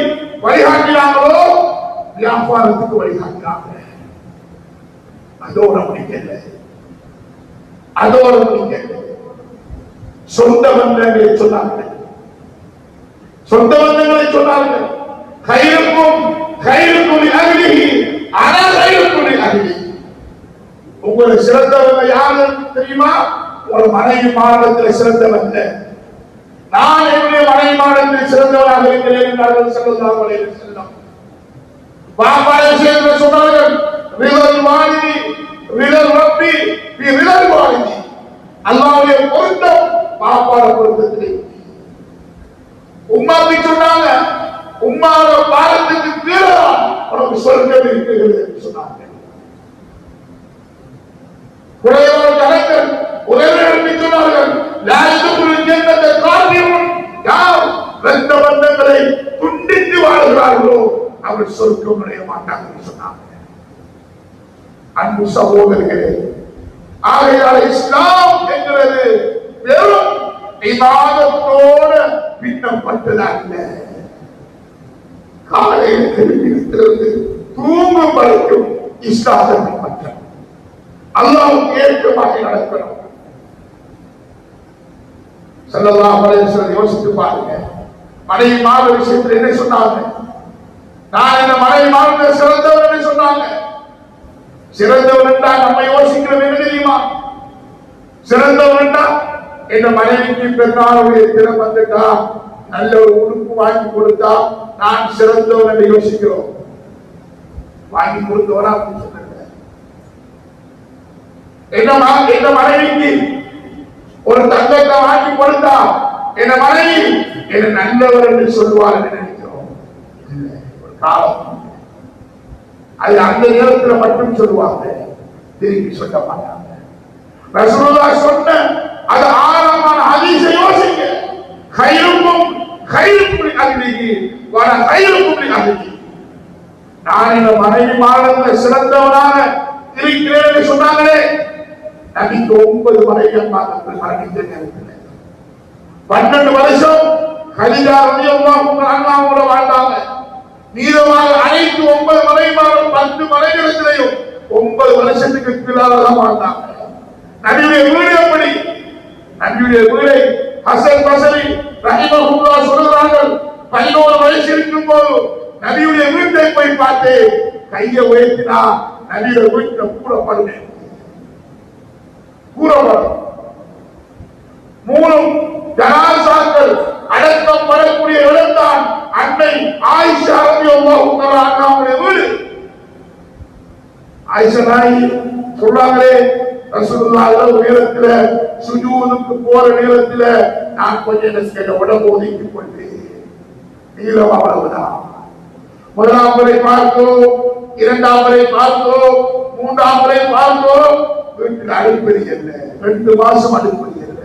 வழிகாட்டினாங்களோ வியாபாரத்துக்கு வழிகாட்டினாங்க. அதோட முடிக்கல, அதோட முடிக்கல. சொந்த பந்தங்களை சொன்னார்கள், சொந்த பந்தங்களை சொன்னார்கள். கைருக்கும் கைருக்கும் அகிலி ஆனா கைருக்கும் அகிலி. உங்களை சிறந்தவங்க யாரு தெரியுமா? ஒரு மனைவி மாநிலத்தில் சிறந்தவங்க. நான் என்னுடைய மனைவி மாநிலத்தில் சிறந்தவனாக இருக்கிறேன் என்றார்கள் ஸல்லல்லாஹு அலைஹி வஸல்லம். பாபாயை சேர்ந்த சொன்னார்கள், ரிதல் வாலிதி ரிதல் ரப்பி பி ரிதல் வாலிதி. அல்லாஹ்வுடைய பொருத்தம் பாப்பாட பொருத்தத்திலே. உம்மாவுக்கு சொன்னாங்க, உம்மாவோட பாரத்துக்கு கீழே உனக்கு சொர்க்கம் இருக்கிறது என்று சொன்னாங்க. குறையோர் கலக்கர் உறவினருக்கு சொன்னார்கள், யார் இரத்த பந்தங்களை துண்டித்து வாழ்கிறார்களோ அவர் சொர்க்கம் அடைய மாட்டார்கள் சொன்னாங்க. அன்பு சகோதரர்களே, ஆகையால் இஸ்லாம் என்கிறது வெறும் இபாதத்தோடு பின்னப்பட்டதல்ல. காலையில் எழுந்திருந்து தூங்கும் வரைக்கும் இஸ்லாத்தை பின்பற்ற அல்லாஹ்வுக்கு ஏற்றமாக நடக்கணும். ஸல்லல்லாஹு அலைஹி வஸல்லம் யோசித்து பாருங்க, மனைவி மாத விஷயத்தில் என்ன சொன்னாங்க? நான் இந்த மனைவி மாத சிறந்தவன் என்று சொன்னாங்க. சிறந்தவன் என்றால் நம்ம யோசிக்கிறது என்ன தெரியுமா? சிறந்தவன் என்றால் இந்த மனைவிக்கு பெருநாளுடைய தினம் வந்துட்டா நல்ல ஒரு உடுப்பு வாங்கி கொடுத்தா நான் சிறந்தவன் என்று யோசிக்கிறோம். வாங்கி கொடுத்தவனா சொன்ன என்ன மனைவிக்கு ஒரு தங்கத்தை வாங்கி கொடுத்தா என்ன மனைவி என்ன நல்லவர் என்று சொல்லுவார் என்று நினைக்கிறோம். ஒரு காலம் அது அந்த நேரத்தில் மட்டும் சொல்லுவாங்க, திருப்பி சொல்ல மாட்டாங்க. ரசூலுல்லாஹ் சொன்ன அது ஆழமான ஹதீஸை யோசிங்க. கைருக்கும் கைருக்கும் அகிலிஹி வல கைருக்கும் அகிலிஹி. நான் இந்த மனைவி மாநிலத்தில் சிறந்தவனாக இருக்கிறேன் என்று சொன்னாங்களே, நபிக்கு 9 மனைவிகள் மரணித்த நேரத்தில் 12 வருஷம் கதீஜா ரலியல்லாஹு அன்ஹா வாழ்ந்தாங்க. மீதமாக அனைத்து 9 மனைவிமார்கள் 10 மனைவிகளிலேயும் 9 வருஷத்துக்கு கீழாக வாழ்ந்தாங்க. நபியுடைய வீடு எப்படி? நபியுடைய வீடை ஹசன் பஸரி ரஹிமஹுல்லாஹ் சொல்றார்கள், 11 வயசு இருக்கும் போது நபியுடைய வீட்டை போய் பார்த்து கையை உயர்த்தினா நபியுடைய வீட்டில் கூறப்படுவேன் கூறப்படும். 3 ஜனாசாக்கள் அடக்கப்படக்கூடிய இடம்தான் அன்னை ஆயிஷா ரலியல்லாஹு அன்ஹாவுடைய வீடு. ஆயிஷா நாயகி சொல்றாங்களே, ரசூலுல்லாஹ் உயரத்துல சுஜூதுக்கு போற நேரத்துல நான் கொஞ்சம் உடம்பு ஒதுக்கி கொண்டு நீளம் அவ்வளவுதான். 1ஆம் முறை பார்த்தோம், 2ஆம் முறை பார்த்தோம், 3ஆம் முறை பார்த்தோம். வீட்டில் அடுப்பறி அல்ல, 2 மாசம் அடுப்பறி அல்ல.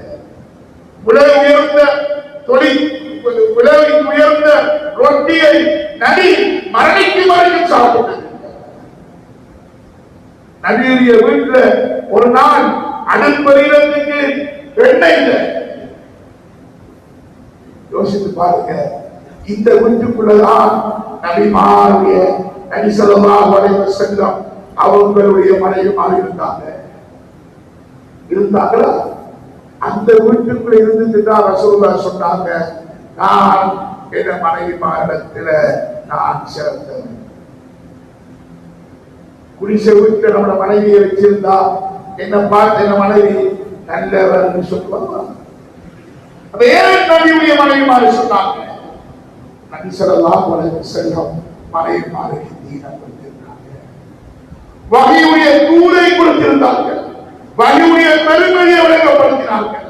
விலை உயர்ந்த தொழில் விலை உயர்ந்த ரொட்டியை நபி மரணிக்கு மரணிக்கு சாப்பிட்டது. நபியுடைய வீட்டில் ஒரு நாள் அடுப்பறிகிறதுக்கு எண்ணெய் இல்லை. யோசித்து பாருங்க, இந்த வீட்டுக்குள்ளதான் நபி மாறிய நபி ஸல்லல்லாஹு அலைஹி வஸல்லம் அவர்களுடைய மனைவிமார் இருந்தாங்களா? அந்த வீட்டுக்குள்ள இருந்துதான் ரசூலுல்லாஹ் சொன்னாங்க, நான் என் மனைவிமாரிடத்தில் நான் சிறந்தவன். குடிசை வீட்டில் நம்மளோட மனைவியை வச்சிருந்தா என்ன பார்த்து என்ன மனைவி நல்லவர் சொல்லுவாங்க. அப்ப ஏன் நபியுடைய மனைவிமாறு சொன்னாங்க? நபி ஸல்லல்லாஹு அலைஹி வஸல்லம் மனைவிமாருக்கு தீனம் கொடுத்திருந்தாங்க, வஹீயுடைய தூதை கொடுத்திருந்தார்கள், வஹீயுடைய பெருமையை விளங்கப்படுத்தினார்கள்.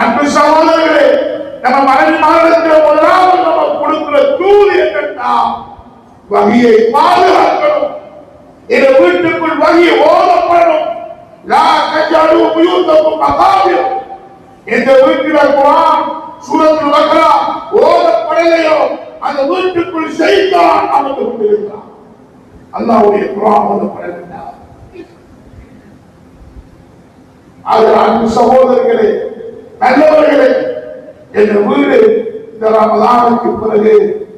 அன்பு சகோதரர்களே, நம்ம மனைவிமாருக்கு முதலாவது நம்ம கொடுக்கிற தூது என்னன்னா வஹீயை பாதுகாக்கணும். இந்த வீட்டுக்குள் வஹீ ஓதப்படணும். லா தஜஅலு புயூதக்கும் மகாபிர். இந்த வீட்டில் குர்ஆன் சூரத்துல் பக்ரா ஓதப்படலையோ அந்த வீட்டுக்குள் ஷைத்தான் அமர்ந்து கொண்டிருக்கிறான். அல்லாஹ்வுடைய குர்ஆன் ஓதப்படவில்லை. அன்பு சகோதரர்களே, நல்லவர்களே, என்ற வீடு இந்த ரமலானுக்கு பிறகு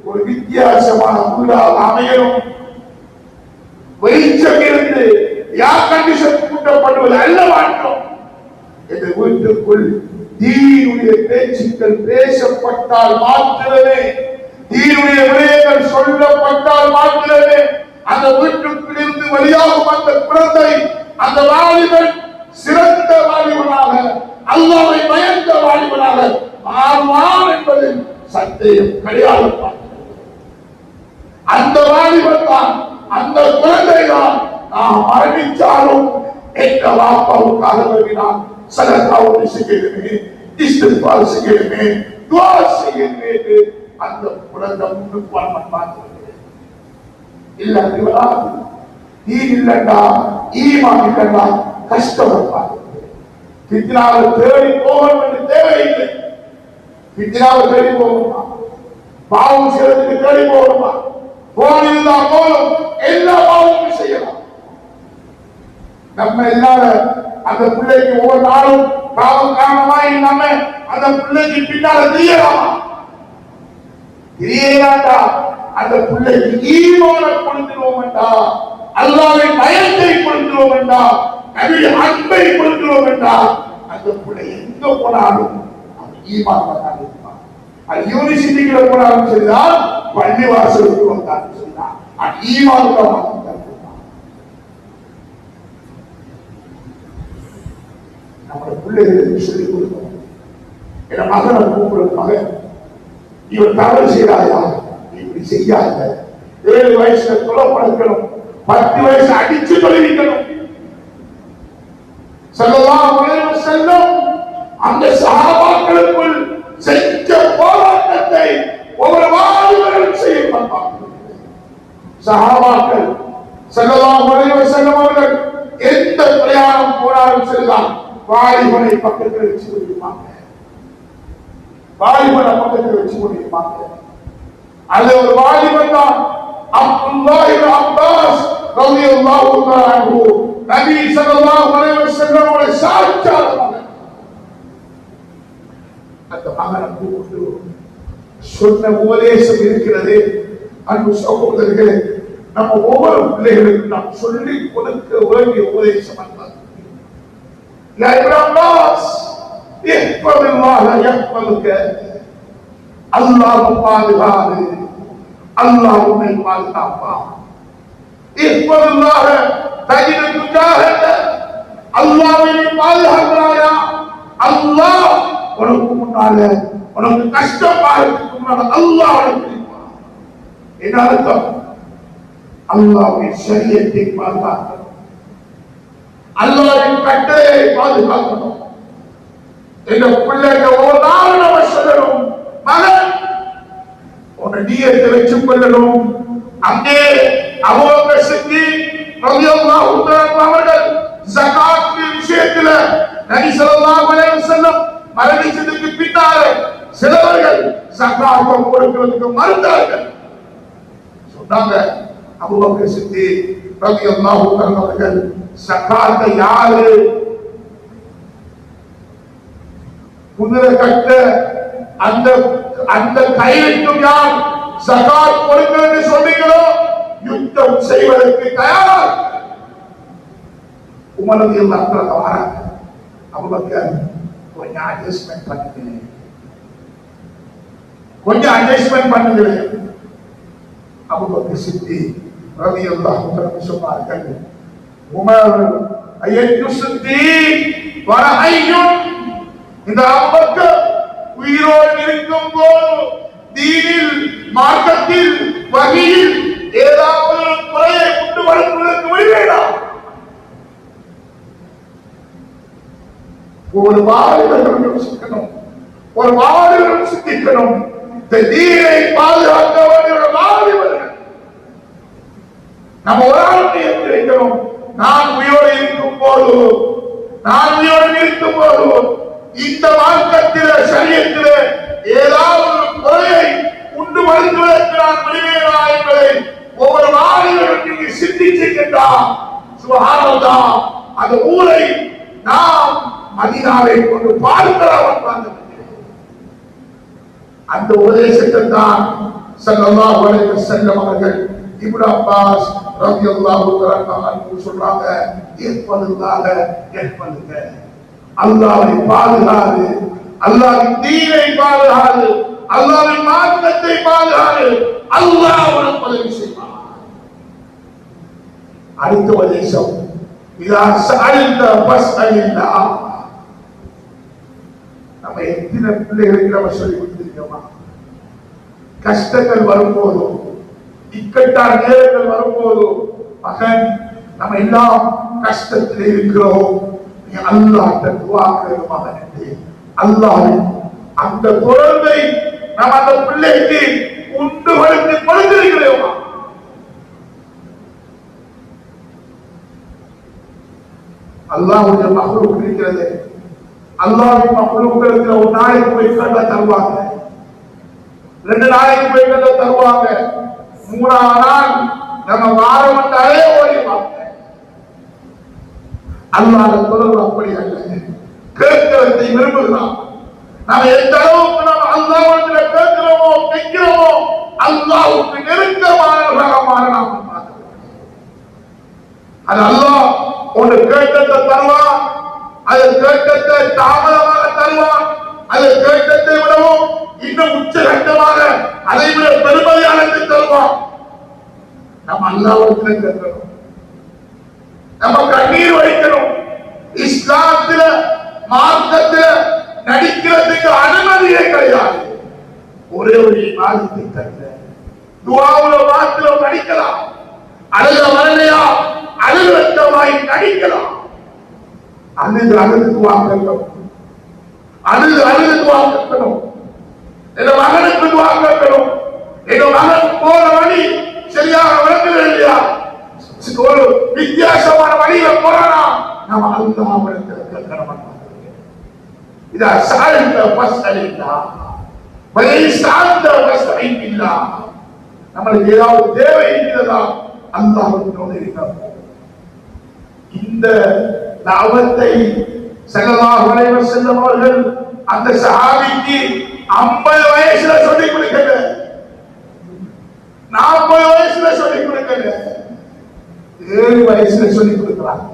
ஒரு வித்தியாசமான வீடாக அமையணும். வெளிச்சம் இருந்து யார் கண்டிஷன் கூட்டப்படுவது அல்ல மாற்றம். இந்த வீட்டுக்குள் தீனுடைய பேச்சுக்கள் பேசப்பட்டால் மாத்திரமே, தீனுடைய விடயங்கள் சொல்லப்பட்டால் மாத்திரமே அந்த வீட்டுக்குள் இருந்து வெளியாகும் அந்த குழந்தை, அந்த வாலிபன் சிறந்த வாலிபனாக, அல்லாஹ்வை பயந்த வாலிபனாக மாறுவான் என்பதில் சந்தேகம் கிடையாது. அந்த வாலிபன் தான், அந்த குழந்தை தான் நாம் மரணிச்சாலும் என்ற வாப்பாவுக்காக வருகிறான். சலதாவுடைய செய்யணுமே, இஸ்திக்பார் செய்யணுமே, துஆ செய்யணுமே என்று அந்த குழந்தை முன்னுக்கு பார்க்கிறது. இல்ல தீன் இல்லண்டா, ஈமான் இல்லண்டா கஷ்டப்படுவார். ஃபித்னாவை தேடி போகணும் என்று தேவையில்லை. ஃபித்னாவை தேடி போகணுமா, பாவம் செய்வதற்கு தேடி போகணுமா, போன் இருந்தா போதும் எல்லா பாவமும் செய்யலாம். நம்ம எல்லாரும் அந்த பிள்ளைக்கு ஒவ்வொரு நாளும் பாவம் காரணமாய் நம்ம அந்த பிள்ளைக்கு பின்னால தெரியலாமா? தெரியலாண்டா அந்த பிள்ளைக்கு ஈமானை கொடுக்கிறோம் என்றா, அல்லாஹ்வை பயத்தை கொடுக்கிறோம் என்றா, நபியை அன்பை கொடுக்கிறோம் என்றா, அந்த பிள்ளை எங்க போனாலும் அவன் ஈமான் தான் இருப்பான். அது யூனிவர்சிட்டிக்குள்ள போனாலும் சரிதான், பள்ளி வாசலுக்கு வந்தாலும் சரிதான், அது ஈமான் தான் இருப்பான். நம்முடைய பிள்ளைகளுக்கு சொல்லிக் கொடுக்கணும். என் மகனை கூப்பிடுற மகன், இவன் தவறு செய்யாதா, இப்படி செய்யாத. 7 வயசுல கொலை பழக்கணும், 10 வயசு அடிச்சு தொழிலிக்கணும். ஸல்லல்லாஹு அலைஹி வஸல்லம் அந்த சஹாபாக்களுக்குள் செஞ்ச போராட்டத்தை ஒவ்வொரு வாலிபர்களும் செய்ய பார்ப்பார்கள். சஹாபாக்கள் ஸல்லல்லாஹு அலைஹி வஸல்லம் அவர்கள் எந்த பிரயாணம் போனாலும் சரிதான், வாலிபனை பக்கத்தில் வச்சு கொண்டிருப்பாங்க. வாலிபனை பக்கத்தில் வச்சு கொண்டிருப்பாங்க. அது ஒரு வாலிபன் தான் அப்துல்லாஹ் இப்னு அப்பாஸ் ரலியல்லாஹு தஆலா அன்ஹு, நபி ஸல்லல்லாஹு அலைஹி வஸல்லம் உடைய சாட்சாத் மகன். அந்த மகனை கூப்பிட்டு சொன்ன உபதேசம் இருக்கிறது. அன்பு சகோதரர்களே, நம்ம ஒவ்வொரு பிள்ளைகளுக்கும் நாம் சொல்லி கொடுக்க வேண்டிய உபதேசம் அல்ல. யா இப்னு அப்பாஸ், இஹ்ஃபதுல்லாஹ யஹ்ஃபதுக, அல்லாஹ் பாதுகாப்பு, அல்லாஹ் உன்னை பாதுகாப்பான். இஹ்ஃபதுல்லாஹ தஜிது துஜாஹக, அல்லாஹ்வை நீ பாதுகாக்கிறாயா, அல்லாஹ் உனக்கு முன்னால உனக்கு கஷ்டமாகிறதுக்கு முன்னால அல்லாஹ் உனக்கு இருப்பான். என்ன அர்த்தம்? அல்லாஹ்வின் ஷரியத்தை பாதுகாக்கணும், அல்லாஹ்வின் கட்டளையை பாதுகாக்கணும். என்ற பிள்ளைகள் ஒரு நாள் நம்ம சொல்லணும், மகன் உன்னை நியத்தை வச்சுக் கொள்ளணும். அங்கே அபூபக்கர் சித்திக் ரலியல்லாஹு தஆலா அவர்கள் ஜகாத் விஷயத்துல நபி ஸல்லல்லாஹு அலைஹி வஸல்லம் மரணிச்சதுக்கு பின்னால சிலவர்கள் ஜகாத் கொடுக்கிறதுக்கு மறுத்தார்கள். சொன்னாங்க அபூபக்கர் சித்திக் ரலியல்லாஹு தஆலா அவர்கள், ஜகாத்தை யாரு குதிரை கட்ட அந்த அந்த கையிலும் யார் ஜகாத் கொடுக்கிறது சொன்னீங்களோ யுத்தம் செய்வதற்கு தயார். உமர் ரலியல்லாஹு தஆலா வராங்க. அபூபக்கர் கொஞ்சம் அட்ஜஸ்ட்மென்ட் பண்ணுங்க, கொஞ்சம் அட்ஜஸ்ட்மென்ட் பண்ணுங்க. அபூபக்கர் சித்திக் ரலியல்லாஹு தஆலா சொன்னார்கள், உமர் ஐயத்து சித்திக் வரஹையுன், இந்த அபூபக்கர் உயிரோடு இருக்கும் போது தீனில், மார்க்கத்தில், வகையில் ஏதாவது ஒரு குறையை கொண்டு வருவதற்கு விடுவேடா. ஒரு வாலிபர்களும் சிக்கணும், ஒரு வாலிபர்களும் சிந்திக்கணும். இந்த தீனை பாதுகாக்க வேண்டிய வாலிபர்கள் நம்ம ஒரு ஆளுக்கு எப்படி வைக்கணும்? நான் உயிரோடு இருக்கும் போது, நான் உயிரோடு இருக்கும் போது இந்த மார்க்கத்தில ஷரியத்தில ஏதாவது ஒரு குறையை உண்டு வருவதற்கு நான் விடுவேனா என்பதை ஒவ்வொரு வாலிபரும் நீங்க சிந்திச்சுக்கின்றா. சுப்ஹானல்லாஹ், அந்த ஊரை நாம் மதீனாவை கொண்டு பார்க்கலாம். அந்த உபதேசத்தை தான் ஸல்லல்லாஹு அலைஹி வஸல்லம் அவர்கள் இப்னு அப்பாஸ் ரலியல்லாஹு தஆலா அன்ஹு சொல்றாங்க, ஏற்படுவதாக ஏற்படுங்க, அல்லாஹ்வை பாதுகாரு, அல்லாஹ்வின் தீனை பாதுகாரு, அல்லாஹ்வின் மார்க்கத்தை பாதுகாரு, அல்லாஹ் உனக்கு உதவி செய்வார். அடுத்த உபதேசம், இதா சஅல்த ஃபஸ்அலில்லாஹ். நம்ம எத்தனை பிள்ளைகளுக்கு நம்ம சொல்லி கொடுத்திருக்கோமா? கஷ்டங்கள் வரும்போதும் இக்கட்டான நேரங்கள் வரும்போதும், மகன் நம்ம எல்லாம் கஷ்டத்தில் இருக்கிறோம், நீ அல்லாஹ்ட்ட துஆ கேளு மகன் என்று அல்லாஹ்வின் அந்த தொடர்பை நம்ம அந்த பிள்ளைக்கு உண்டு வளர்த்து கொடுத்திருக்கிறோமா? அல்லாஹ்வுடைய மக்லூக் இருக்கிறது. அல்லாஹ்வின் மக்லூக்களுக்கு ஒரு நாளைக்கு போய் கண்ட தருவாங்க, 2 நாளைக்கு போய் கண்ட தருவாங்க, 3ஆம் நாள் நம்ம வாரம் வந்தாலே ஓடிவாங்க. அல்லாஹ் தொடர்பு அப்படி அல்ல, கேட்கிறதை விரும்புகிறான். நாம் எந்த அளவுக்கு நாம் அல்லாஹ்விடத்தில் கேட்கிறோமோ கேட்கிறோமோ அல்லாஹ்வுக்கு நெருக்கமானவர்களாக நாம் பார்க்கிறோம். அது அல்லாஹ் ஒன்று கேட்டத்தை தருவான், அது கேட்டத்தை தாமதமாக தருவான், அது கேட்டத்தை விடவும் இன்னும் உச்சகட்டமாக அதை விட பெருமதியானதை தருவான். நம்ம அல்லாஹ்விடத்தில் கேட்கிறோம், நம்ம கண்ணீர் வடிக்கணும். இஸ்லாத்தில மார்க்கத்தில நடிக்கிறதுக்கு அனுமதியே கிடையாது. ஒரே ஒரு இபாதத்தை தவிர துஆவுல மாத்திரம் நடிக்கலாம், அழுக வரலையா அழுகமாய் நடிக்கலாம். அழுது துஆ கேட்கணும், அழுது துஆ கேட்கணும். என் மகனுக்கு துஆ கேட்கணும், என் மகன் போற வழி சரியாக விளங்குது இல்லையா, ஒரு வித்தியாசமான வழியில போறானா, நம்ம அல்லாஹ்விடத்தில் கேட்கணும். இதா சஅல்த ஃபஸ்அலில்லாஹ் வலைஸஅல்த ஃபஸ்தஈன் பில்லாஹ். நமக்கு ஏதாவது தேவை இருக்கிறதா, அல்லாஹ்விடத்தில் இருக்கிறோம். இந்த தாவத்தை ஸல்லல்லாஹு அலைஹி வஸல்லம் அவர்கள் அந்த சஹாபிக்கு 50 வயசுல சொல்லிக் கொடுக்கல, 40 வயசுல சொல்லிக் கொடுக்கல, 7 வயசுல சொல்லிக் கொடுக்கிறாங்க,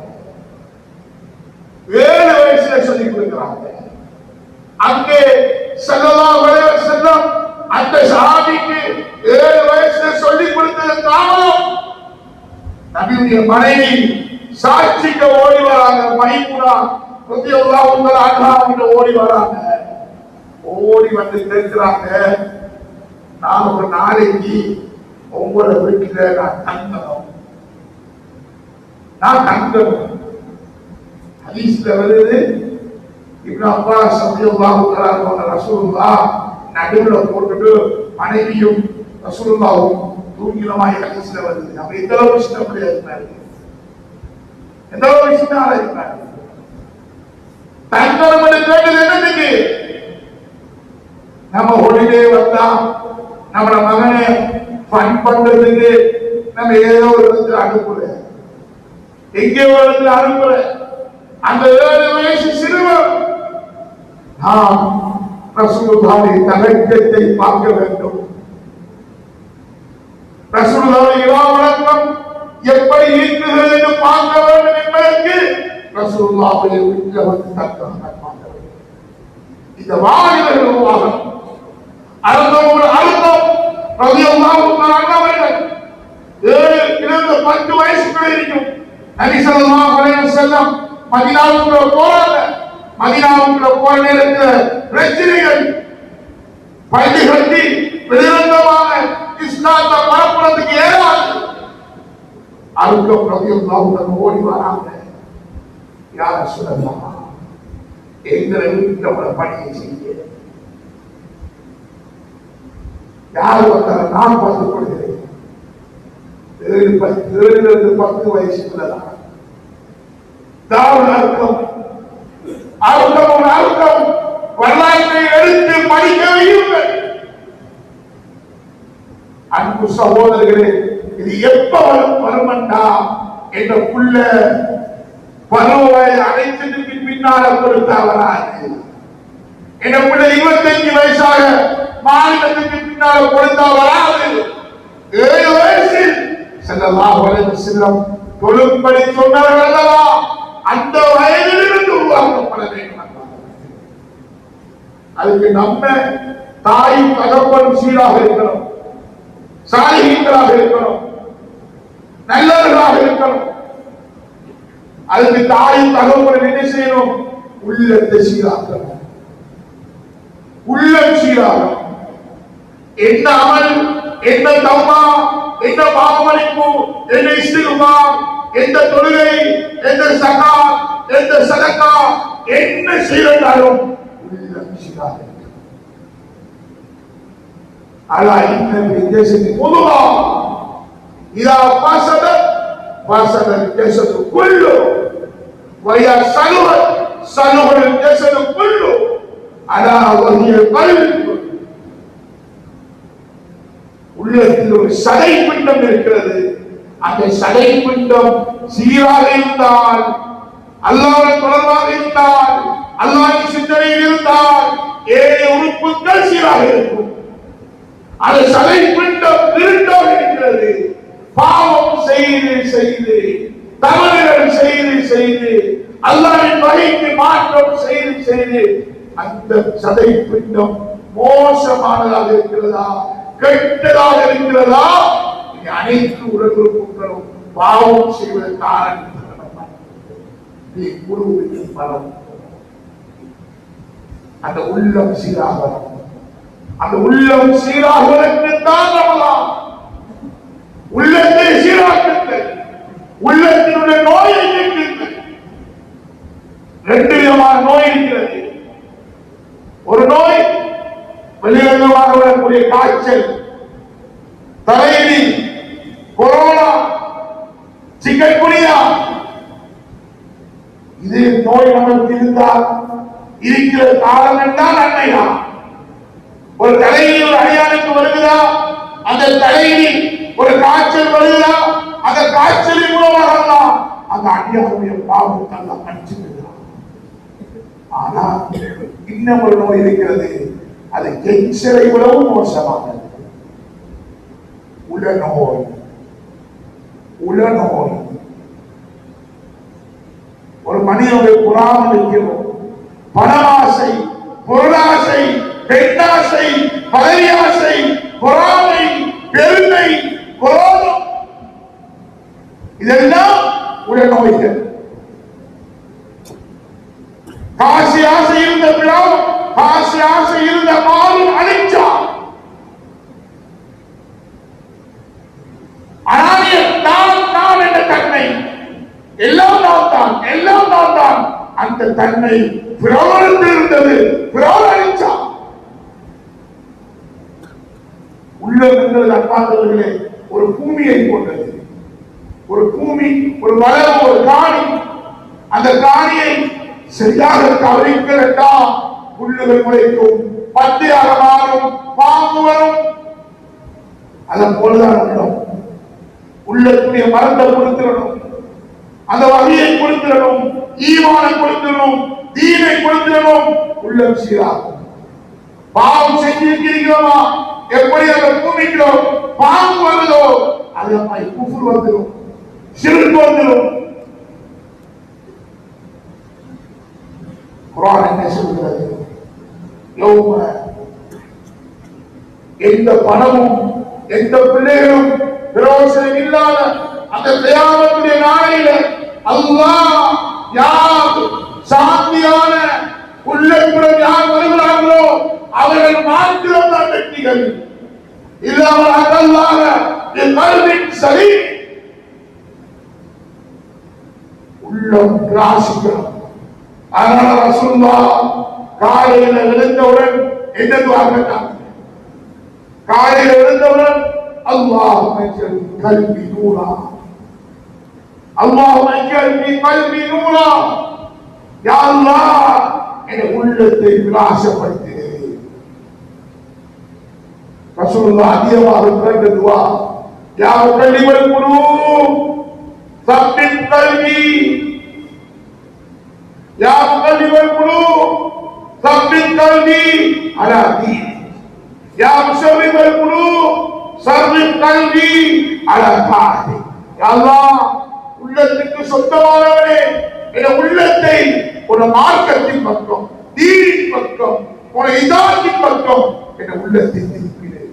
7 வயசுல சொல்லிக் கொடுக்கிறாங்க. அங்கே ஸல்லல்லாஹு அலைஹி வஸல்லம் அந்த சஹாபிக்கு 7 வயசுல சொல்லிக் கொடுத்தது காரணம், நபியுடைய மனைவி சாட்சிக்கு ஓடி வராங்க. மைமுனா ரலியல்லாஹு தஆலா அன்ஹா ஓடி வராங்க. ஓடி வந்து கேட்கிறாங்க, நான் ஒரு நாளைக்கு உங்களோட வீட்டுல நான் தங்கணும். ஹதீஸ்ல வருது, இப்னு அப்பாஸ் ரலியல்லாஹு தஆலா ரசூலுல்லாஹ் நடுவுல போட்டுட்டு மனைவியும் ரசூலுல்லாஹும் தூங்கினமாய் ஹதீஸ்ல வருது. அப்ப எந்த அளவுக்கு சின்ன பிள்ளையா இருந்தாரு, எந்த அளவுக்கு சின்ன ஆளா இருந்தாரு. தங்கணும் கேட்டது என்னதுக்கு? நம்ம ஹோலிடே வந்தா நம்மள மகனை ஃபன் பண்றதுக்கு நம்ம ஏதோ ஒரு இடத்துல அனுப்புற, எங்கே ஒரு இடத்துல அனுப்புற. அந்த 7 வயசு சிறுவன் நாம் ரசூலுல்லாஹ்வின் தலக்கத்தை பார்க்க வேண்டும். ரசூலுல்லாஹ்வின் இரவு வணக்கம் எப்படி இருக்கிறது என்று பார்க்க வேண்டும் என்பதற்கு ரசூலுல்லாஹ்வின் வீட்டில் வந்து தங்க பார்க்க வேண்டும். இந்த வாலிபர்கள் உருவாகணும். அழுத்தம் ரலியல்லாஹு தஆலா அவர்கள் 7-10 வயசுக்குள்ள இருக்கும். நபி ஸல்லல்லாஹு அலைஹி வஸல்லம் மதீனாவுக்குள்ள போறாங்க. மதீனாவுக்குள்ள போற நேரத்தில் பிரச்சனைகள் பள்ளி கட்டி வெளிரங்கமாக இஸ்லாத்தை பரப்புறதுக்கு ஏதாவது அழுத்தம் ரலியல்லாஹு தஆலா ஓடி வராங்க. யா ரசூலல்லாஹ், எங்களை வீட்டில் பணியை செய்ய யார் வந்தார நான் பார்த்துக் கொள்கிறேன். 7-10 வயசுக்குள்ளதான் அழுத்தம் வரலாற்றை எடுத்து படிக்க வையுங்கள். அன்பு சகோதரர்களே, இது எப்ப வருமண்டா என்ற புள்ள பருவ அனைத்துக்கு பின்னால கொடுத்தா வராது. என்ற புள்ள 25 வயசாக மாநிலத்துக்கு பின்னால கொடுத்தா வராது. 7 வயசில் ஸல்லல்லாஹு அலைஹி வஸல்லம் தொழும்படி சொன்னார்கள் அல்லவா, அந்த வயதிலிருந்து உருவாக்கப்பட வேண்டும். அதுக்கு நம்ம தாயும் தகப்பனும் சீராக இருக்கணும், சாலிஹீன்களாக இருக்கணும், நல்லவர்களாக இருக்கணும். அதுக்கு தாயும் தகப்பனும் என்ன செய்யணும்? உள்ளத்தை சீராக்கணும், உள்ளம் சீராகணும். என்ன அமல், என்ன தௌபா, என்ன பாவமளிப்பு, என்ன இஸ்திக்பார், எந்த தொழுகை, எந்த ஸகாத், எந்த சதகா, என்ன செய்தாலும் உள்ளம் சீராக இருக்கணும். அலா இன்ன பிஜஸதி குதுவா இதா ஃபஸதத் ஃபஸதல் ஜஸது குல்லு வயா ஸலுஹல் ஜஸது குல்லு அலா வஹியல் கல்ப். உள்ளத்தில் ஒரு சதை பிண்டம் இருக்கிறது. அந்த சதை பிண்டம் சீராக இருந்தால், அல்லாஹ்வுடன் தொடர்பாக இருந்தால், அல்லாஹ்வின் சிந்தனையில் இருந்தால், ஏழு உறுப்புகள் சீராக இருக்கும். அந்த சதை பிண்டம் திருட்டாக இருக்கிறது. பாவம் செய்து செய்து, தவறுகள் செய்து செய்து, அல்லாஹ்வின் வழிக்கு மாற்றம் செய்து செய்து அந்த சதை பிண்டம் மோசமானதாக இருக்கிறதா, கெட்டதாக இருக்கிறதா? அனைத்து உடல் உறுப்புகளும் பாவம் செய்வதற்கு ஆரம்பித்தன பலம். அந்த உள்ளம் சீராக, அந்த உள்ளம் சீராகுவதற்கு தான் ரமலான். உள்ளத்தை சீராக்குங்கள், உள்ளத்தினுடைய நோயை நீக்குங்கள். ரெண்டு விதமான நோய் இருக்கிறது. ஒரு நோய் வெளியிடமாக வரக்கூடிய காய்ச்சல், தலையடி, கொரோனா, சிக்கன்குனியா. இது நோய் நமக்கு இருந்தால் இருக்கிற காலம் என்றால் நன்மைதான். ஒரு தலையில் ஒரு அடியானுக்கு வருகிறா, அந்த தலையில் ஒரு காய்ச்சல் வருகிறா, அந்த காய்ச்சலின் மூலமாக அந்த அடியானுடைய பாவத்தை எல்லாம் அடிச்சுக்கிறார். ஆனா இன்னும் ஒரு நோய் இருக்கிறது, அது கேன்சரை விடவும் மோசமானது. உளநோய். உளநோய் ஒரு மனிதனுடைய புறாமல் இருக்கிறோம். பணாசை, பொருளாசை, பெண்ணாசை, பதவியாசை, பொறாமை, பெருமை, குரோதம், இதெல்லாம் உளநோய்கள். காசி ஆசை இருந்த பிளாவும், காசி ஆசை இருந்த மாறும் அழிச்சான். அனானியர் நான் என்ற தன்மை, எல்லாம் நான் தான், எல்லாம் நான் தான், அந்த தன்மை பிரபலத்தில் இருந்தது. பிரபலம் அழிச்சான். உள்ளங்கள் அன்பார்ந்தவர்களே, ஒரு பூமியை கொண்டது. ஒரு பூமி, ஒரு வளம், ஒரு காணி. அந்த காணியை சரியாக கவனிக்கிறதா புல்லுகள் முளைக்கும், பத்தியாக மாறும், பாம்பு வரும். அதன் போலதான் உள்ளம். உள்ளத்துடைய மரத்தை கொடுத்திடணும், அந்த வகையை கொடுத்திடணும், ஈமானை கொடுத்திடணும், தீனை கொடுத்திடணும். உள்ளம் சீராகும். பாவம் செஞ்சிருக்கிறீங்களா? எப்படி அந்த பூமிக்கு பாம்பு வருதோ அது குஃப்ர் வந்துடும், ஷிர்க் வந்துடும். குர்ஆன் என்ன சொல்கிறது? யௌம, எந்த பணமும் எந்த பிள்ளைகளும் பிரயோஜனம் இல்லாத அந்த கியாமத்துடைய நாளையில அல்லாஹ் யார் சாந்தியான உள்ளத்துடன் யார் வருகிறார்களோ அவர்கள் மாத்திரம் தான் வெற்றிகள். இல்லாமல் அல்லாஹ் கல்வின் சரி உள்ளம் ராசிக்கிறோம். அதனால ரசூலுல்லாஹ் காலையில எழுந்தவுடன் என்ன துஆ கேட்டாங்க? காலையில எழுந்தவுடன் அல்லாஹும்ம ஜல் கல்பி நூரா, அல்லாஹும்ம ஜல் கல்பி நூரா, யா அல்லாஹ் என் உள்ளத்தை பிரகாசப்படுத்து. ரசூலுல்லாஹ் அதிகமாக கேட்ட துஆ, யா முகல்லிமல் குலூப் சப்பித் கல்பி, யா முகல்லிமல் குலூப் சப்பித் கல்பி அலா தீன், யா முஸர்ரிஃபல் குலூப் சர்ரிஃப் கல்பி அலா தாஅத்திக். அல்லாஹ் உள்ளத்துக்கு சொந்தமானவனே, என் உள்ளத்தை ஒரு மார்க்கத்தின் பக்கம், தீனின் பக்கம், ஒரு இதாத்தின் பக்கம் என் உள்ளத்தை திருப்பினேன்.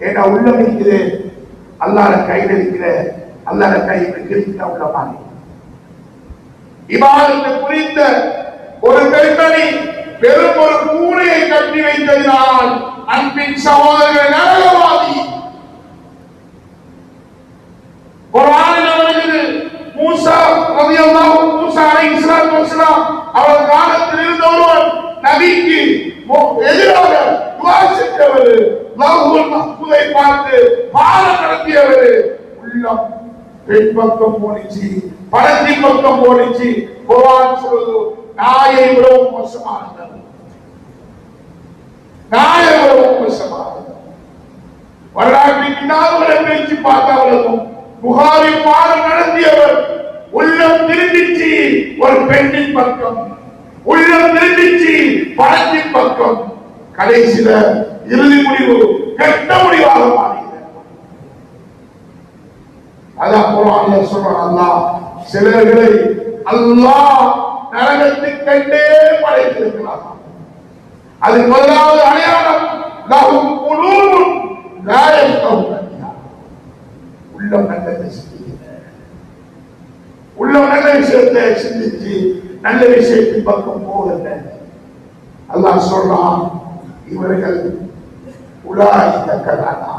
என் உள்ளம் இருக்கிறேன் அல்லாஹ்வுடைய கையில் இருக்கிற, அல்லாஹ்வுடைய கையில் இருக்கிற உள்ளமானே. இபாதத்தை புரிந்த ஒரு பெண்மணி பெரும் ஒரு கூரையை கட்டி வைத்ததினால் அன்பின் சகோதரர்கள் நரகவாதி. மூசா அலைஹிஸ்ஸலாத்து வஸலாம் அவர் காலத்தில் இருந்த ஒருவன் நபிக்கு எதிராக துஆ செய்தவர், லவ்ஹுல் மஹ்பூதை பார்த்து பாடம் நடத்தியவர். உள்ளம் பெண் பக்கம் போனிச்சு, பணத்தின் பக்கம் போனிச்சு. குர்ஆன் சொல்லுது நாயை விடவும் மோசமானது, நாயை விடவும் மோசமானது. வரலாற்றின் கிதாபுகளை பேச்சு பார்த்தவர்களும் புகாரி பாடம் நடத்தியவர் உள்ளம் திரும்பிச்சு ஒரு பெண்ணின் பக்கம், உள்ளம் திரும்பிச்சு பணத்தின் பக்கம். கடைசியில இறுதி முடிவு கெட்ட முடிவாக மாறியது. அதான் குர்ஆன்ல சொல்றான், அல்லாஹ் சிலர்களை அல்லாஹ் நரகத்துக்கு கண்டே படைத்திருக்கிறார். அது முதலாவது அடையாளம், லஹும் குலூபுன் லா யஃகஹூன பிஹா. உள்ளம் நல்லதை சிந்திக்கிற, உள்ளம் நல்ல விஷயத்தை சிந்திச்சு நல்ல விஷயத்தின் பக்கம் போகல. அல்லாஹ் சொல்றான், இவர்கள் உலாயிக கலானா,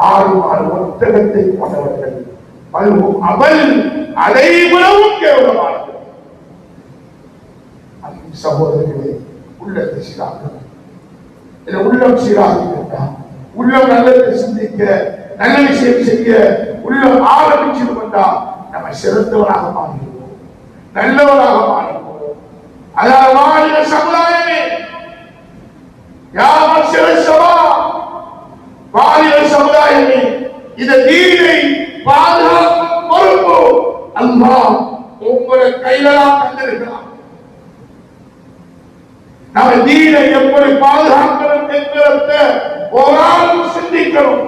ஆறு ஒட்டகத்தை கொண்டவர்கள், அவள் அனைவரும் கேவலமானது. சகோதரர்களே, உள்ளத்தை சீராக, உள்ளம் சீராக இருந்தால், உள்ளம் நல்லதை சிந்திக்க, நல்ல விஷயம் செய்ய உள்ளம் ஆரம்பிச்சிருந்தா நம்ம சிறந்தவராக மாறிடுவோம், நல்லவராக மாறிடுவோம். அதாவது மாநில சமுதாயமே யார் சிறசவா மாநில சமுதாயமே இந்த தீனை பாதுகாக்கும் பொறுப்பு அல்லாஹ் உங்களை கையில தந்திருக்கிறார். நம்ம தீனை எப்படி பாதுகாக்கணும் என்கிறத ஒரு ஆள் சிந்திக்கணும்.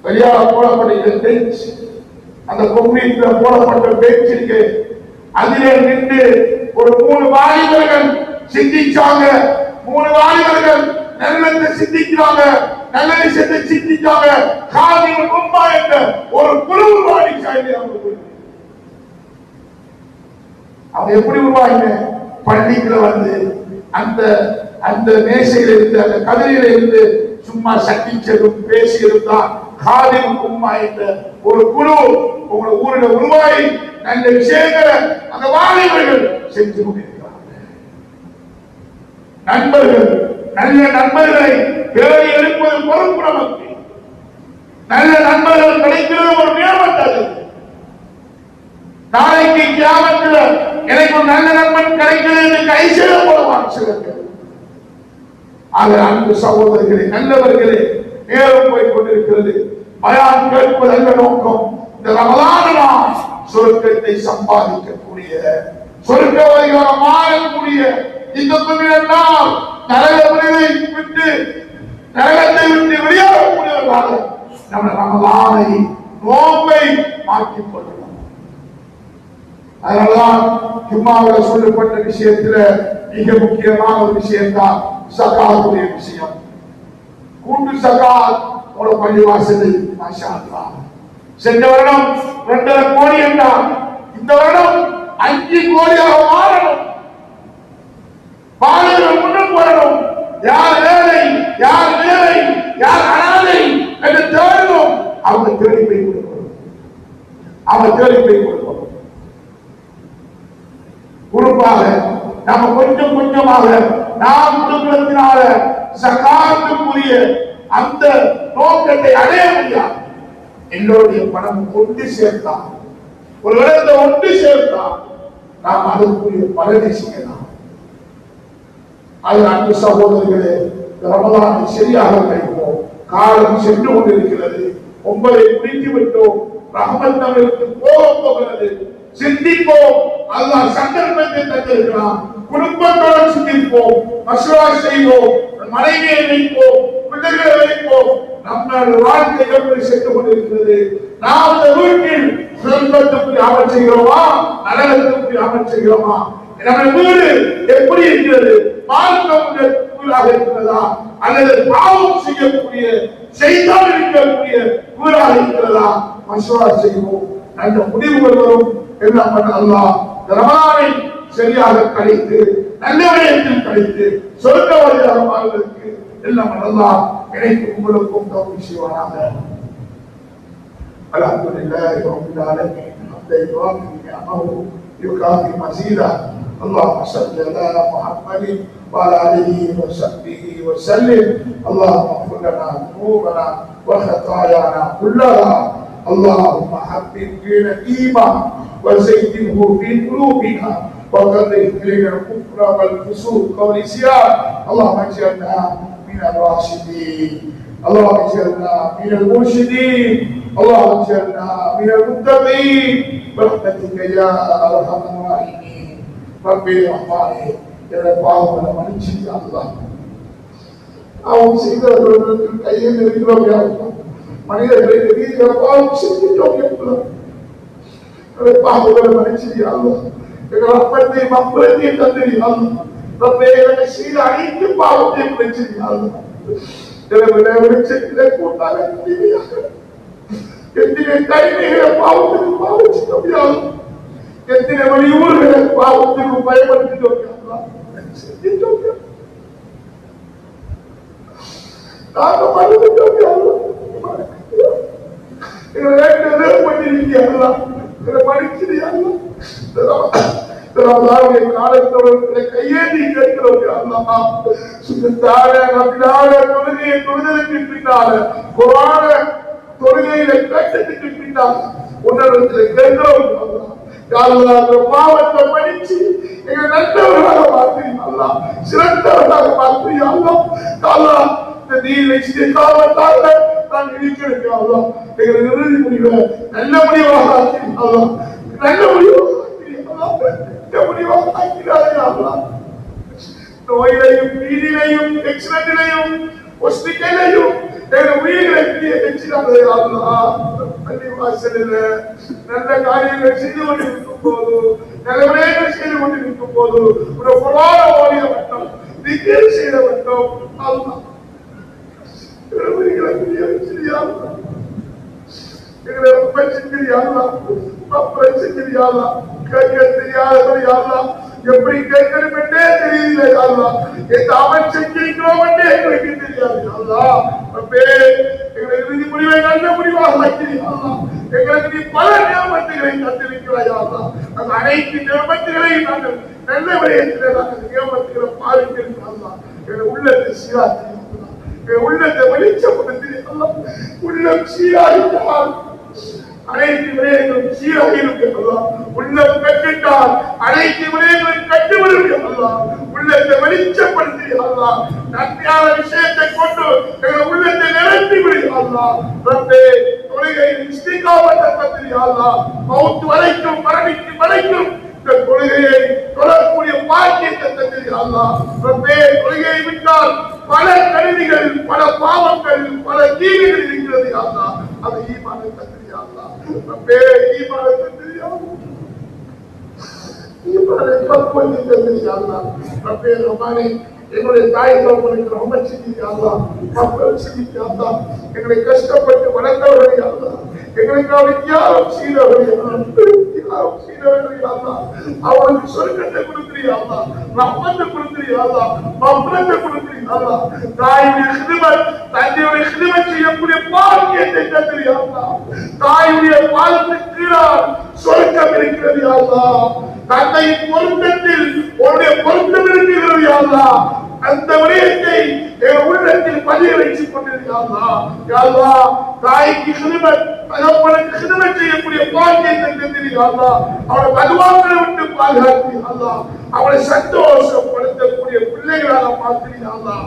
வெளியால போடப்பட்ட பெஞ்ச், அந்த கொம்பீட்ல போடப்பட்ட பெஞ்சுக்கு அதிலே நின்று ஒரு 3 வாலிபர்கள் சிந்திச்சாங்க. 3 வாலிபர்கள் நல்லதை சிந்திக்கிறாங்க, நல்ல விஷயத்தை சிந்திச்சாங்க. காதில் கும்பா என்ற ஒரு குழு உருவாடிச்சாங்க. அவங்க எப்படி உருவாங்க? பள்ளிக்குள்ள வந்து அந்த அந்த மேசையில இருந்து, அந்த கதிரையில இருந்து சும்மா சட்டிச்சதும் பேசி இருந்தால் காதில் கும்பா என்ற ஒரு குழு உங்களை ஊரில் உருவாகி நல்ல விஷயங்களை அந்த வாலிபர்கள் செஞ்சு கொண்டிருக்கிறார்கள். நண்பர்கள், நல்ல நண்பர்களை தேடி எடுப்பது பொறுப்பு நமக்கு. நல்ல நண்பர்கள் கிடைக்கிறது ஒரு நியமத்தது. நாளைக்கு கியாமத்தில் எனக்கு ஒரு நல்ல நண்பன் கிடைக்கிறது என்று கை செய்ய போடுவான் சிலர்கள். ஆக அன்பு சகோதரர்களே, நல்லவர்களே, நேரம் போய் கொண்டிருக்கிறது. பயான் கேட்பதல்ல நோக்கம். இந்த ரமலான் சொர்க்கத்தை சம்பாதிக்கக்கூடிய, சொர்க்கவாதியாக மாறக்கூடிய, இந்த துணியெல்லாம் நரகத்தை விட்டு வெளியாகக்கூடியவர்களாக நம்ம ரமலானை, நோன்பை மாற்றிக் கொள்ளலாம். அதனால்தான் ஜும்மாவில் சொல்லப்பட்ட விஷயத்துல மிக முக்கியமான ஒரு விஷயம் தான் ஜகாத்துடைய விஷயம். கூட்டு ஜகாத் ஒரு பள்ளிவாசலில் மாஷா அல்லாஹ். சென்ற வருடம் 2.5 கோடி என்றால் இந்த வருடம் 5 கோடியாக மாறணும். பாலியல் முன்னுக்கு வரணும். யார் வேலை, யார் வேலை, யார் அனாதை என்று தேடணும். அவங்க தேடி போய் கொடுக்கணும். அவங்க தேடி போய் கொடுக்கணும். குறிப்பாக நம்ம கொஞ்சம் கொஞ்சமாக நாம் கொடுக்கிறதுனால ஜகாத்துக்குரிய அந்த நோக்கத்தை அடைய முடியாது. எல்லோருடைய பணம் ஒன்று சேர்த்தான், ஒரு இடத்தை ஒன்று சேர்த்தான் நாம் அதற்குரிய பலனை செய்யலாம். அது அன்பு சகோதரர்களே, ரமலானை சரியாக கழிப்போம். காலம் சென்று கொண்டிருக்கிறது. 9 முடித்து விட்டோம். ரஹ்மத் நம்மளுக்கு போகிறது. சிந்திப்போம். அல்லாஹ் சந்தர்ப்பத்தை தந்திருக்கிறான். குடும்பத்தோடு சிந்திப்போம், மசூரா செய்வோம், மனைவியை வைப்போம், பிள்ளைகளை வைப்போம், நம்முடைய வாழ்க்கை எப்படி சென்று கொண்டிருக்கிறது? நாம் இந்த வீட்டில் சொர்க்கத்துக்கு அமல் செய்கிறோமா, நரகத்துக்கு அமல் செய்கிறோமா? நம்ம வீடு எப்படி இருக்கிறது? மார்க்கம் வீடாக இருக்கிறதா, அல்லது பாவம் செய்யக்கூடிய செய்தால் இருக்கக்கூடிய வீடாக இருக்கிறதா? மசோரா செய்வோம். நல்ல முடிவுகள் வரும். எல்லாம் அல்லாஹ் ரமலானை சரியாக கழித்து நல்ல விடயத்தில் கழித்து சொர்க்க வழியாக வாழ்வதற்கு எல்லாம் அல்லாஹ் எனக்கு உங்களுக்கும் தௌஃபீக் செய்வானாக. அல்ஹம்துலில்லாஹி ரப்பில் ஆலமீன். ஹம்தன் யுவாஃபி நிஅமஹு யுகாஃபி மஸீதா. اللهم صل على محمد وعلى اله وصحبه وسلم. اللهم اغفر لنا ذنوبنا وخطايانا كلها. اللهم حبب فينا الايمان وزينه في قلوبنا وكره الينا الكفر والفسوق والعصيان. اللهم اجعلنا من الراشدين. اللهم اجعلنا من المرشدين. اللهم اجعلنا من المتقين برحمتك يا ارحم الراحمين. ربي رحماني என்னுடைய பாவங்களை மன்னிச்சு அல்லாஹ். அவன் செய்தவர்களுக்கு கையில் இருக்கிறோம் யாருக்கும் மனிதர்களை எதிர்க்கிற பாவம் செஞ்சிட்டோம் எப்போ பாவங்களை மன்னிச்சு அல்லாஹ். எங்கள் அப்பத்தை மப்பத்தை தந்திரி அல்லாஹ். ரப்பே என்னை செய்த அனைத்து பாவத்தையும் மன்னிச்சு அல்லாஹ். எனவே வெளிச்சத்திலே கூட்டாக எத்தனை கைகளை பாவத்துக்கு பாவச்சிட்டோம் யாரும், எத்தனை வெளியூர்களை பாவத்துக்கு பயன்படுத்திட்டோம். நாங்கள் மறந்துட்டோம். கையேந்தி கேட்கிறோம். தொழுகைக்கு பின்னால குர்ஆன தொழுகையில கேட்டதுக்கு பின்னால் உன்னதத்தில் கேட்கிறோம். பாவத்தை மன்னிச்சு எங்க நல்லவர்களாக மாற்றியா, சிறந்தவர்களாக மாற்றியா. இந்த நீரை காவத்தால நான் இருக்கிறேன். எங்களை இறுதி முடிவை நல்ல முடிவாக ஆக்கிறீங்களா, நல்ல முடிவாக ஆக்கிறாரா. நோயிலையும் வீடிலையும் எக்ஸிடென்ட்லையும் ஹாஸ்பிட்டலையும் எங்கள் உயிர்களை நல்ல காரியங்கள் செய்து கொண்டிருக்கும் போது, நல்ல விடயங்கள் செய்து கொண்டிருக்கும் போது ஓடிய மட்டும் நிச்சயம் செய்த மட்டும் அல்லாஹ் எப்படி கேட்கணும் என்றே தெரியல. அவன் செஞ்சிருக்கிறோம் என்றே எங்களுக்கு தெரியாது. எங்களை இறுதி முடிவை நல்ல முடிவாக வைக்கிறீர்கள். எங்களுக்கு நீ பல நியமத்துகளை தந்திருக்கிறாய். அந்த அனைத்து நியமத்துகளையும் நாங்கள் நல்ல விடயத்தில் நாங்கள் நியமத்துகளை பாதிக்கிறோம். எங்களை உள்ளத்தை சீராக்கி, உள்ளத்தை வெளிச்சப்படுத்தி, உள்ளம் சீராகிட்டால் அனைத்து விடயங்களும் சீராக இருக்கிறதா. உள்ளம் கட்டிட்டால் அனைத்து விடயங்களும் கட்டுவிடுகிறதா. உள்ளத்தை வெளிச்சப்படுத்தி நன்மையான விஷயத்தை கொண்டு எங்கள் உள்ளத்தை நிரப்பி விடுகிறதா. தொழுகையில் இஸ்திகாமத்தை தந்திரியாதா. மௌத் வரைக்கும் மரணிக்கு வரைக்கும் இந்த தொழுகையை தொடரக்கூடிய பாக்கியத்தை தந்திரியாதா. தொழுகையை விட்டால் பல கருவிகள், பல பாவங்கள், பல தீமைகள் இருக்கிறது. அதை ஈமானை தந்திரியாதா. ஈமானை தந்திரியாதா. எங்களுடைய தாய் தகவலுக்கு ரொம்ப சிந்திக்காதா, மக்கள் சிந்திக்காதா, எங்களை கஷ்டப்பட்டு வளர்ந்தவர்களை அல்லா, எங்களுக்காக வித்தியாசம் செய்தவர்களா, அவர்களுக்கு சொர்க்கத்தை கொடுக்கிறீர்களா, ரஹ்மத்தை கொடுக்கிறீர்களா, மஃபிரத்தை கொடுக்கிறீர்களா, தாயுடைய ஹிதமத், தந்தையுடைய ஹிதமத் செய்யக்கூடிய பாக்கியத்தை தந்திரீர்களா, தாயுடைய பாதத்துக்கு கீழால் சொர்க்கம் இருக்கிறது. தந்தையின் பொருத்தத்தில் உன்னுடைய பொருத்தம் இருக்கிறது. அந்த விடயத்தை என் உள்ளத்தில் பதிய வைத்துக் கொண்டிருக்கிறா. தாய்க்கு ஹிதமத், தகப்பனுக்கு ஹிதமத் செய்யக்கூடிய பாக்கியத்தை தந்திரீர்களா, அவனை பகவான்களை விட்டு பாதுகாத்தீர்களா, அவனை சந்தோஷப்படுத்தக்கூடிய பிள்ளைகளாக மாற்றினீர்களா,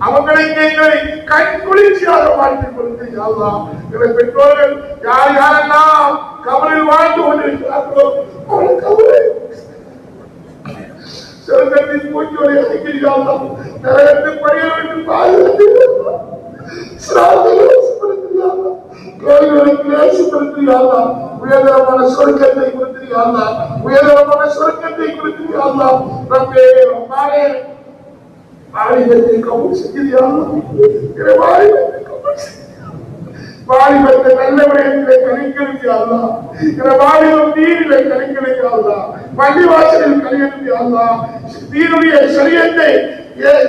அவங்களுக்கு எங்களை கண் குளிர்ச்சியாக மாற்றிக் கொடுத்தீர்களா. எங்களை பெற்றோர்கள் யார் யாரெல்லாம் கவலையில் வாழ்ந்து கொண்டிருக்கிறார்களோ அவனை கவலை சொர்க்கத்தின் பூஜ்யோரை அழைக்கிறீர்களா, நரகத்தின் பணியை விட்டு பாதுகாத்தீர்களா. கேள்விகளுக்கு லேசுப்படுத்தியாளா, உயர்தரமான சொர்க்கத்தை கொடுத்தியாளா, உயர்தரமான சொர்க்கத்தை கொடுத்தியாளா. ரப்பே ரஹ்மானே, வாலிபத்தை கபூல் செய்தியாளா, வாலிபத்தை கபூல் செய்தியா, வாலிபத்தை நல்ல விடயத்திலே கணிக்கிறாளா, வாலிபம் தீனிலே கணிக்கிறாளா, பள்ளிவாசலில் கணிக்கிறாளா, தீனுடைய சரியத்தை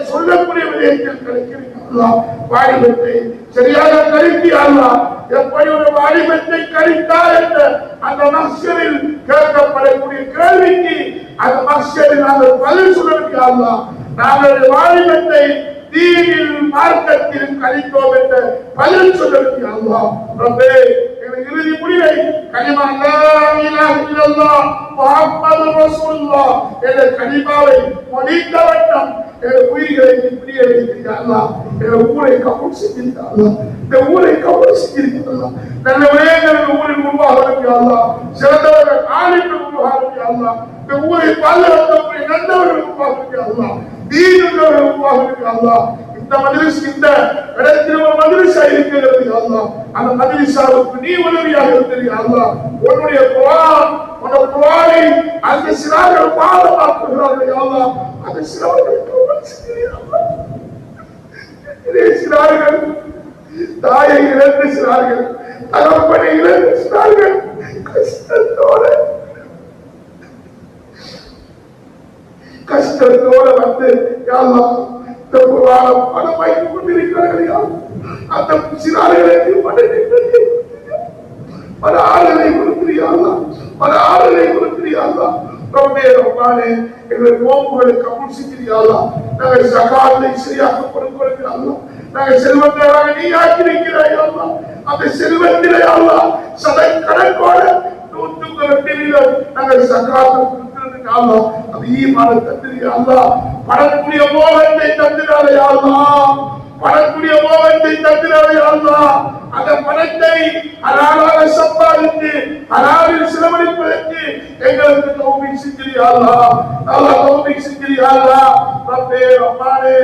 சொல்லக்கூடிய விடயத்தில் கணிக்கிறாளா. வாலிபத்தை சரியாக கணித்தியாளா. எப்படி ஒரு வாலிபத்தை கணித்தார் என்ற அந்த மஹ்ஷரில் கேட்கப்படக்கூடிய கேள்விக்கு அந்த மஹ்ஷரில் நாங்கள் பதில் சொல்லுகிறாளா. நாங்கள் வாலிபத்தை தீனில் மார்க்கத்தில் கழித்தோம் என்ற பதில் சொல்லுகிறாளா. ரப்பே, இறுதி முடிவை கலிமா லா இலாஹ இல்லல்லாஹ் முஹம்மது ரசூலுல்லாஹ் என்ற கலிமாவை மொழிந்த வண்ணம் உயிர்களை பிரிய வைத்திருக்கிறார்களா. ஊரை கபூல் செஞ்சிருக்கிறார்களா. இந்த ஊரை கபூல் செஞ்சிருக்கிறார்களா. நல்ல விடயங்கள் ஊரில் உருவாக இருக்கிறார்களா. சிறந்தவர்கள் ஆளுநர்கள் உருவாக இருக்கிறார்களா. இந்த ஊரை பாதுகாக்கக்கூடிய நல்லவர்கள் உருவாக இருக்கிறார்களா. தீனவர்கள் உருவாக இருக்கிறார்களா. இந்த மஜ்லிஸ், இந்த இடத்தில் ஒரு மஜ்லிஸா இருக்கிறது அல்லாஹ். அந்த மஜ்லிஸாவுக்கு நீ உதவியாக இருக்கிறீர்கள் அல்லாஹ். உன்னுடைய குர்ஆன், உன்னுடைய குர்ஆனை அந்த சிறார்கள் பாடமாக்குகிறார்கள் அல்லாஹ். அந்த சிறார்களுக்கு சிறார்கள் தாயை இழந்து சிறார்கள், தகப்பனை இழந்து சிறார்கள் கஷ்டத்தோட வந்து அல்லாஹ் பணம் வைத்துக் கொண்டிருக்கிறார்கள். அந்த சிறார்களை பல ஆளுநரை கொடுத்திருக்கிறார்களா, பல ஆளுநரை கொடுத்திருக்கிறார்களா. எங்கள் நோம்புகளை கபூல் செய்கிறார்களா. நாங்கள் ஜகாத்தை சரியாக கொடுக்கிறார்களா. நாங்கள் செல்வந்தராக நீ ஆக்கியிருக்கிறாய். அந்த செல்வத்திலே சதை கணக்கோட 102 நாங்கள் ஜகாத்தை கொடுத்திருக்கிறோம். அது ஈமான தந்திரியாங்களா. படக்கூடிய மோகத்தை தந்திராதையாங்களா, படக்கூடிய மோகத்தை தந்திராதையாங்களா. அந்த பணத்தை ஹலாலாக சம்பாதித்து ஹலாலில் செலவழிப்பதற்கு எங்களுக்கு தௌஃபீக் செஞ்சிரியாங்களா. அல்லாஹ் தௌஃபீக் செஞ்சிரியாங்களா. ரப்பே ரஹ்மானே,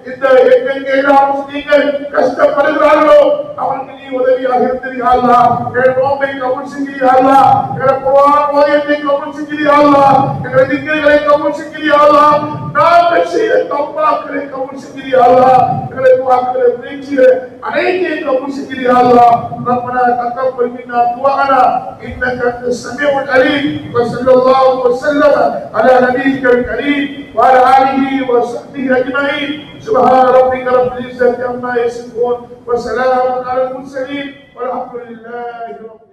இந்த எங்கெல்லாம் நீங்கள் கஷ்டப்படுகிறார்களோ அவருக்கு நீ உதவியாக இருக்கிறீர்களா. எங்கள் நோம்பை கபூல் செஞ்சிரியாங்களா. எங்கள் குர்ஆன் ஓதியத்தை கபூல் செஞ்சிரியாங்களா. எங்கள் திக்ர்களை கபூல் செஞ்சிரியாங்களா. நாங்கள் செய்த தௌபாக்களை கபூல் செஞ்சிரியாங்களா. எங்கள் துஆக்களை முயற்சிகளை அனைத்தையும் கபூல் செஞ்சிரியாங்களா. ربنا تقبل منا دعاءنا انك انت السميع العليم. وصلى الله وسلم على نبيك الكريم وعلى اله وصحبه اجمعين. سبحان ربك رب العزه عما يصفون وسلام على المرسلين والحمد لله رب